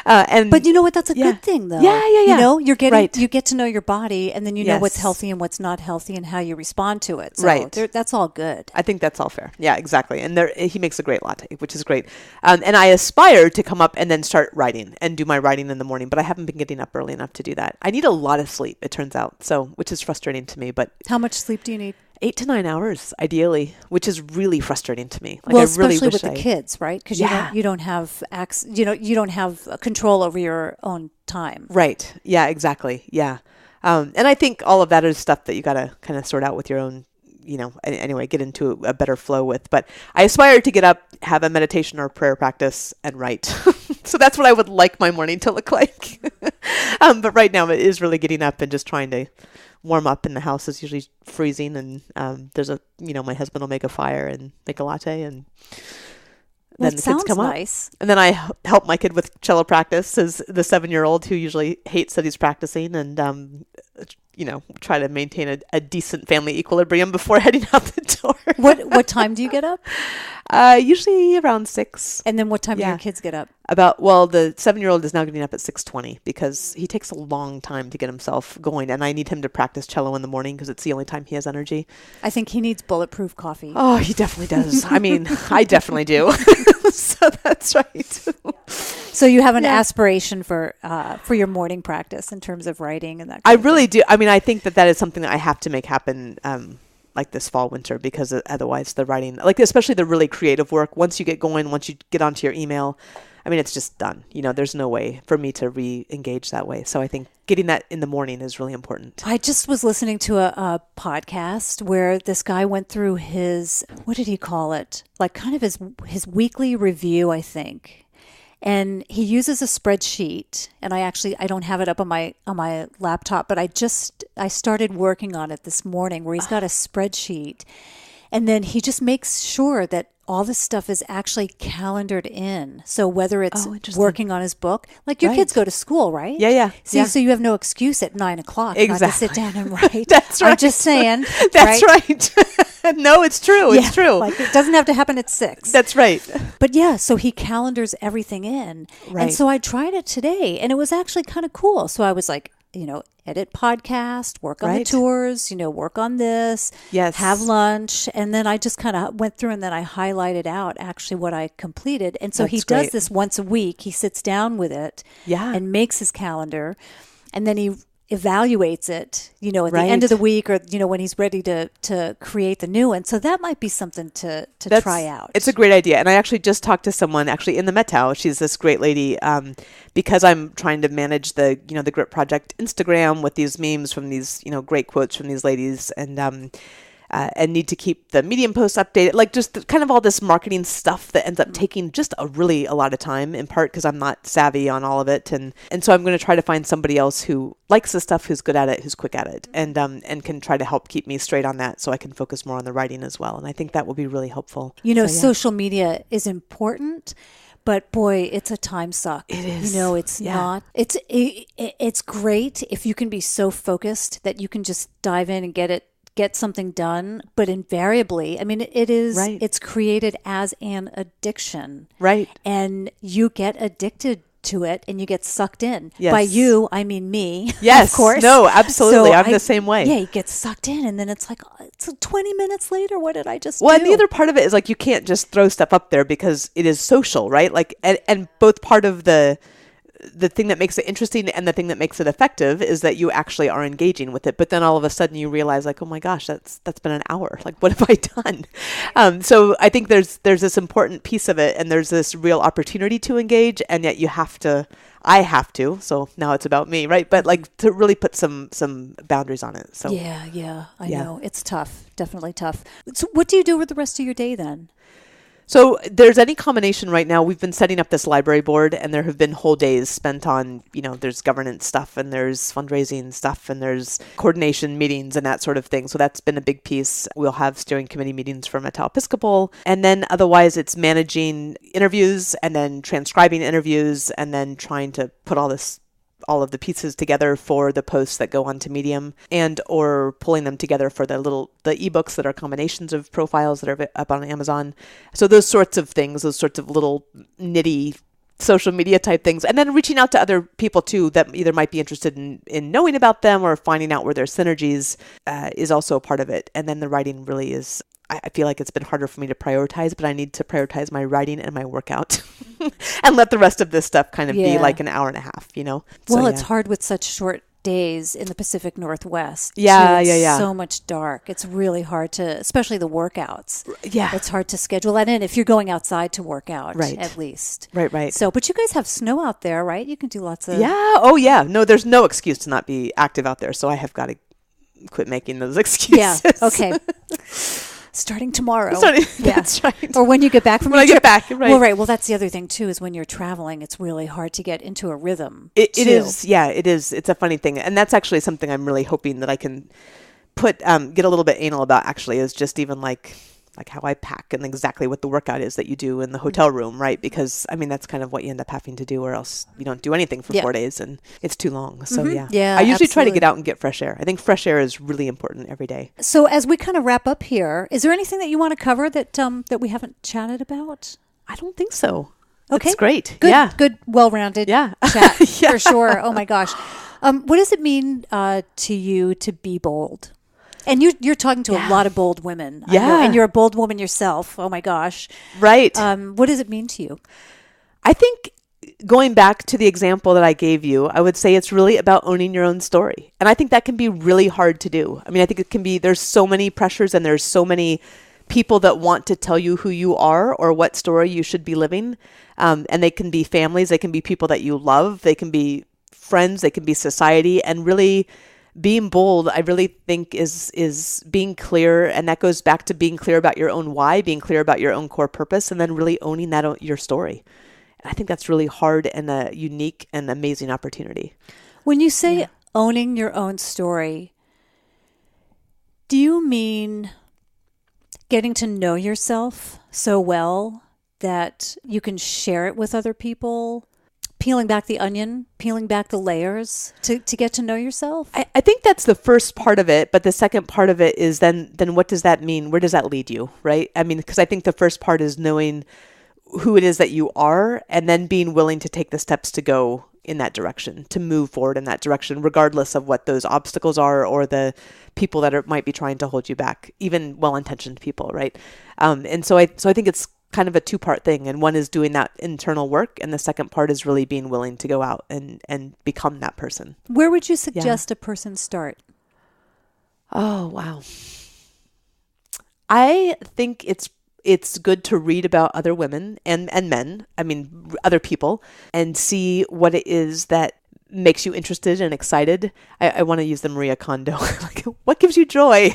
But you know what? That's a yeah. good thing, though. Yeah. You're getting Right. you get to know your body, and then you know what's Yes. healthy and what's not healthy, and how you respond to it. So Right. that's all good. I think that's all fair. Yeah, exactly. And he makes a great latte, which is great. And I aspire to come up and then start writing and do my writing in the morning, but I haven't been getting up early enough to do that. I need a lot of sleep, it turns out, which is frustrating to me. But How much sleep do you need? 8 to 9 hours, ideally, which is really frustrating to me. Well, I really especially wish with the kids, right? Because Yeah. you don't have you don't have control over your own time. Right. Yeah, exactly. Yeah. And I think all of that is stuff that you got to kind of sort out with your own, anyway, get into a better flow with. But I aspire to get up, have a meditation or prayer practice, and write. So that's what I would like my morning to look like. But right now it is really getting up and just trying to warm up, and the house is usually freezing, and there's my husband will make a fire and make a latte, and Well, then it the sounds kids come up. nice. And then I help my kid with cello practice, as the 7-year-old who usually hates that he's practicing, and try to maintain a decent family equilibrium before heading out the door. What time do you get up? Usually around 6. And then what time do Yeah. your kids get up? The 7-year-old is now getting up at 6:20 because he takes a long time to get himself going, and I need him to practice cello in the morning because it's the only time he has energy. I think he needs bulletproof coffee. Oh, he definitely does. I mean, I definitely do. So that's right. So you have an aspiration for your morning practice in terms of writing and that. I kind of really thing. do. I mean, I think that is something that I have to make happen, like this fall, winter, because otherwise the writing, like especially the really creative work, once you get going, once you get onto your email, I mean, it's just done. There's no way for me to re-engage that way. So I think getting that in the morning is really important. I just was listening to a podcast where this guy went through his, what did he call it? Like kind of his weekly review, I think. And he uses a spreadsheet, and I don't have it up on my laptop, but I started working on it this morning, where he's got a spreadsheet, and then he just makes sure that all this stuff is actually calendared in. So whether it's interesting. working on his book, like your kids go to school, right? Yeah. See, so you have no excuse at 9 o'clock not to sit Exactly. down and write. That's I'm right. just saying. That's right. No, it's true. Yeah, It's true. Like it doesn't have to happen at 6. That's right. But yeah, so he calendars everything in. Right. And so I tried it today, and it was actually kind of cool. So I was like, edit podcast, work on the Right. tours, work on this, Yes. have lunch. And then I just kind of went through, and then I highlighted out actually what I completed. And so he That's does great. this once a week. He sits down with it Yeah. and makes his calendar, and then he evaluates it, at the Right. end of the week, or, when he's ready to create the new one. So that might be something to try out. It's a great idea. And I actually just talked to someone actually in the Met Towel. She's this great lady, because I'm trying to manage the Grit Project Instagram with these memes from these, great quotes from these ladies, and need to keep the Medium posts updated, like just kind of all this marketing stuff that ends up taking just a lot of time, in part because I'm not savvy on all of it. And so I'm going to try to find somebody else who likes the stuff, who's good at it, who's quick at it, and can try to help keep me straight on that, so I can focus more on the writing as well. And I think that will be really helpful. Social media is important, but boy, it's a time suck. It is. It's not. It's great if you can be so focused that you can just dive in and get something done. But invariably, I mean, it is. Right. It's created as an addiction, Right. and you get addicted to it and you get sucked in. Yes. By you, I mean me. Yes. Of course. No, absolutely. I'm the same way. Yeah, you get sucked in and then it's like, oh, it's 20 minutes later. What did I just do? Well, and the other part of it is like you can't just throw stuff up there because it is social, right? Like, and both part of the thing that makes it interesting and the thing that makes it effective is that you actually are engaging with it. But then all of a sudden you realize like, oh my gosh, that's been an hour. Like, what have I done? So I think there's this important piece of it and there's this real opportunity to engage, and yet I have to, so now it's about me, right? But like to really put some boundaries on it. So yeah, I know. It's tough, definitely tough. So what do you do with the rest of your day then? So there's any combination right now. We've been setting up this library board and there have been whole days spent on, there's governance stuff and there's fundraising stuff and there's coordination meetings and that sort of thing. So that's been a big piece. We'll have steering committee meetings for Metao Episcopal. And then otherwise it's managing interviews and then transcribing interviews and then trying to put all of the pieces together for the posts that go onto Medium and or pulling them together for the ebooks that are combinations of profiles that are up on Amazon. So those sorts of things, those sorts of little nitty social media type things. And then reaching out to other people too that either might be interested in knowing about them or finding out where their synergies is also a part of it. And then the writing really is, I feel like it's been harder for me to prioritize, but I need to prioritize my writing and my workout and let the rest of this stuff kind of be like an hour and a half, Well, So, it's hard with such short days in the Pacific Northwest. Yeah. So much dark. It's really hard to, especially the workouts. Yeah. It's hard to schedule that in if you're going outside to work out, Right. at least. Right. So, but you guys have snow out there, right? You can do lots of... Yeah. Oh, yeah. No, there's no excuse to not be active out there. So I have got to quit making those excuses. Yeah. Okay. Starting tomorrow. That's right. Or when you get back from when I get back, right. Well, right. Well, that's the other thing, too, is when you're traveling, it's really hard to get into a rhythm. It is. Yeah, it is. It's a funny thing. And that's actually something I'm really hoping that I can get a little bit anal about, actually, is just even like how I pack and exactly what the workout is that you do in the hotel room, right? Because, that's kind of what you end up having to do, or else you don't do anything for 4 days and it's too long. So, Yeah, I usually try to get out and get fresh air. I think fresh air is really important every day. So as we kind of wrap up here, is there anything that you want to cover that we haven't chatted about? I don't think so. Okay. It's great. Good, well-rounded chat, for sure. Oh, my gosh. What does it mean to you to be bold? And you're talking to a lot of bold women. I know, and you're a bold woman yourself. Oh, my gosh. Right. What does it mean to you? I think going back to the example that I gave you, I would say it's really about owning your own story. And I think that can be really hard to do. I think it can be, there's so many pressures and there's so many people that want to tell you who you are or what story you should be living. And they can be families, they can be people that you love, they can be friends, they can be society, and really being bold, I really think is being clear, and that goes back to being clear about your own why, being clear about your own core purpose, and then really owning your story. And I think that's really hard and a unique and amazing opportunity. When you say owning your own story, do you mean getting to know yourself so well that you can share it with other people? Peeling back the onion, peeling back the layers to get to know yourself? I think that's the first part of it, but the second part of it is then what does that mean? Where does that lead you, right? Because I think the first part is knowing who it is that you are and then being willing to take the steps to go in that direction, to move forward in that direction, regardless of what those obstacles are or the people that might be trying to hold you back, even well-intentioned people, right? And so I think it's kind of a two-part thing, and one is doing that internal work, and the second part is really being willing to go out and become that person. Where would you suggest a person start? Oh, wow. I think it's good to read about other women and men, other people, and see what it is that makes you interested and excited. I want to use the Maria Kondo, like, what gives you joy?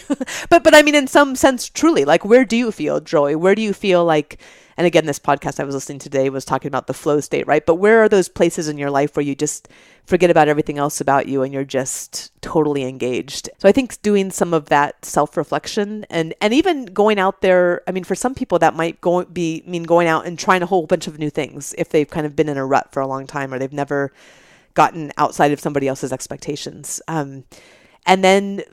but in some sense, truly, like, where do you feel joy? Where do you feel like, and again, this podcast I was listening to today was talking about the flow state, right? But where are those places in your life where you just forget about everything else about you and you're just totally engaged? So I think doing some of that self-reflection and even going out there, for some people that might mean going out and trying a whole bunch of new things if they've kind of been in a rut for a long time or they've never gotten outside of somebody else's expectations. and then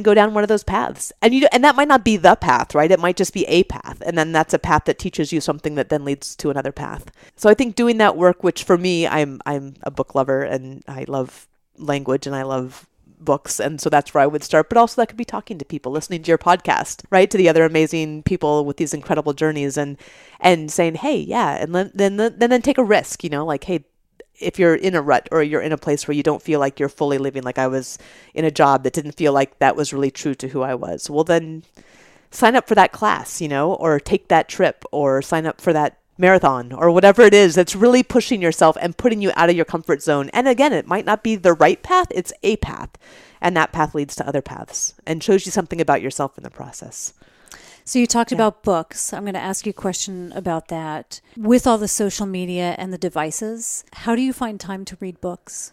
go down one of those paths. And that might not be the path, right? It might just be a path. And then that's a path that teaches you something that then leads to another path. So I think doing that work, which for me, I'm a book lover and I love language and I love books. And so that's where I would start. But also that could be talking to people, listening to your podcast, right? To the other amazing people with these incredible journeys and saying, hey, yeah. And then take a risk, like, hey, if you're in a rut or you're in a place where you don't feel like you're fully living, like I was in a job that didn't feel like that was really true to who I was, well, then sign up for that class, or take that trip or sign up for that marathon or whatever it is that's really pushing yourself and putting you out of your comfort zone. And again, it might not be the right path. It's a path. And that path leads to other paths and shows you something about yourself in the process. So you talked about books. I'm going to ask you a question about that. With all the social media and the devices, how do you find time to read books?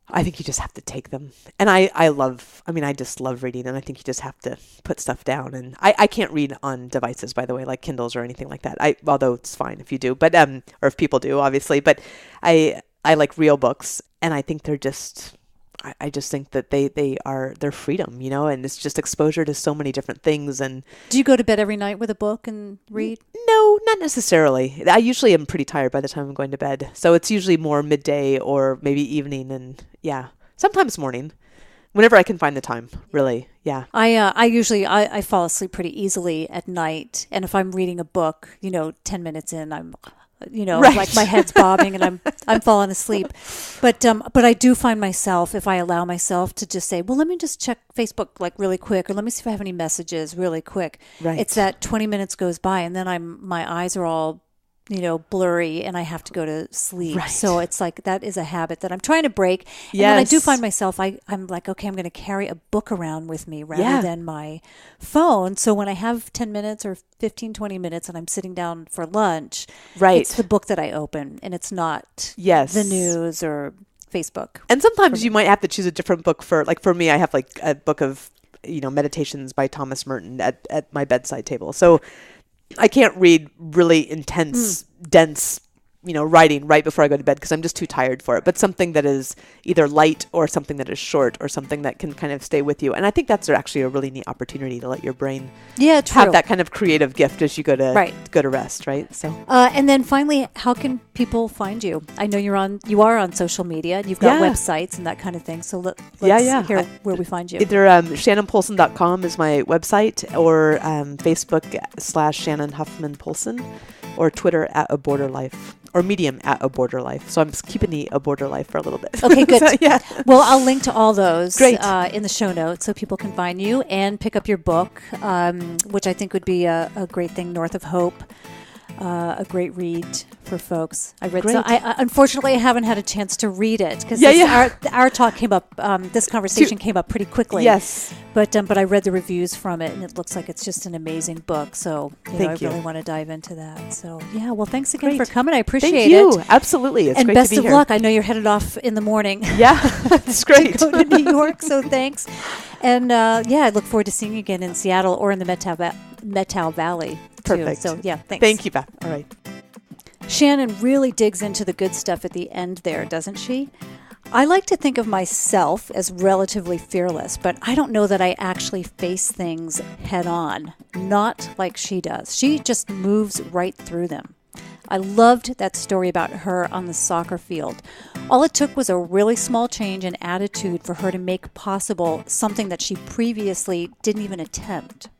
I think you just have to take them. And I just love reading, and I think you just have to put stuff down. And I can't read on devices, by the way, like Kindles or anything like that. Although it's fine if you do, but or if people do, obviously. But I like real books, and I think they're just I just think that they're freedom, and it's just exposure to so many different things. And do you go to bed every night with a book and read? No, not necessarily. I usually am pretty tired by the time I'm going to bed. So it's usually more midday or maybe evening, and sometimes morning. Whenever I can find the time, really. Yeah. I usually fall asleep pretty easily at night. And if I'm reading a book, 10 minutes in, I'm right. Like my head's bobbing and I'm falling asleep. But I do find myself, if I allow myself to just say, well, let me just check Facebook like really quick, or let me see if I have any messages really quick. Right. It's that 20 minutes goes by and then my eyes are all blurry and I have to go to sleep. Right. So it's like, that is a habit that I'm trying to break. And yes. then I do find myself, I'm like, okay, I'm going to carry a book around with me rather than my phone. So when I have 10 minutes or 15, 20 minutes and I'm sitting down for lunch, right. It's the book that I open and it's not yes. the news or Facebook. And sometimes you might have to choose a different book for me, I have like a book of, meditations by Thomas Merton at my bedside table. So I can't read really intense, dense, writing right before I go to bed because I'm just too tired for it. But something that is either light or something that is short or something that can kind of stay with you. And I think that's actually a really neat opportunity to let your brain have that kind of creative gift as you go to rest, right? So and then finally, how can people find you? I know you are on social media. You've got websites and that kind of thing. So let's hear where we find you. Either shannonpolson.com is my website, or Facebook /Shannon Huffman Polson, or Twitter @aborderlife. Or Medium @aborderlife. So I'm just keeping the aborder life for a little bit. Okay, good. So, yeah. Well, I'll link to all those in the show notes so people can find you and pick up your book, which I think would be a great thing, North of Hope. A great read for folks. I read. Unfortunately, I haven't had a chance to read it because our talk came up. This conversation came up pretty quickly. Yes. But I read the reviews from it, and it looks like it's just an amazing book. So I really want to dive into that. So well, thanks again for coming. I appreciate it. Thank you. Absolutely. It's great to be here. And best of luck. I know you're headed off in the morning. Yeah, it's great. to go to New York. So thanks. And I look forward to seeing you again in Seattle or in the Methow Valley. Perfect. Too. So thanks. Thank you, Beth. All right. Shannon really digs into the good stuff at the end there, doesn't she? I like to think of myself as relatively fearless, but I don't know that I actually face things head on. Not like she does. She just moves right through them. I loved that story about her on the soccer field. All it took was a really small change in attitude for her to make possible something that she previously didn't even attempt.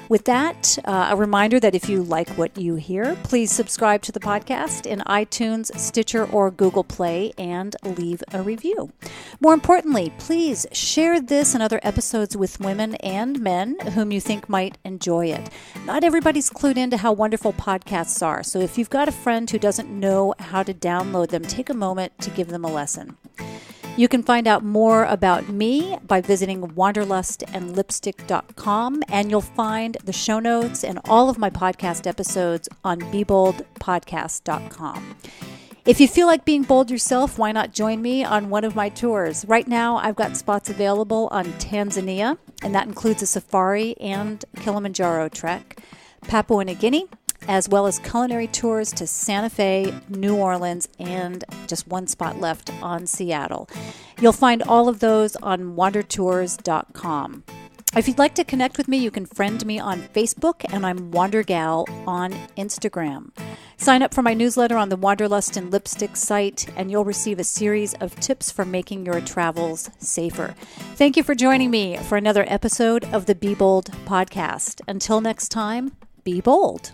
With that, a reminder that if you like what you hear, please subscribe to the podcast in iTunes, Stitcher, or Google Play and leave a review. More importantly, please share this and other episodes with women and men whom you think might enjoy it. Not everybody's clued into how wonderful podcasts are, so if you've got a friend who doesn't know how to download them, take a moment to give them a lesson. You can find out more about me by visiting wanderlustandlipstick.com, and you'll find the show notes and all of my podcast episodes on beboldpodcast.com. If you feel like being bold yourself, why not join me on one of my tours? Right now, I've got spots available on Tanzania, and that includes a safari and Kilimanjaro trek, Papua New Guinea, as well as culinary tours to Santa Fe, New Orleans, and just one spot left on Seattle. You'll find all of those on wandertours.com. If you'd like to connect with me, you can friend me on Facebook, and I'm WanderGal on Instagram. Sign up for my newsletter on the Wanderlust and Lipstick site, and you'll receive a series of tips for making your travels safer. Thank you for joining me for another episode of the Be Bold podcast. Until next time, be bold.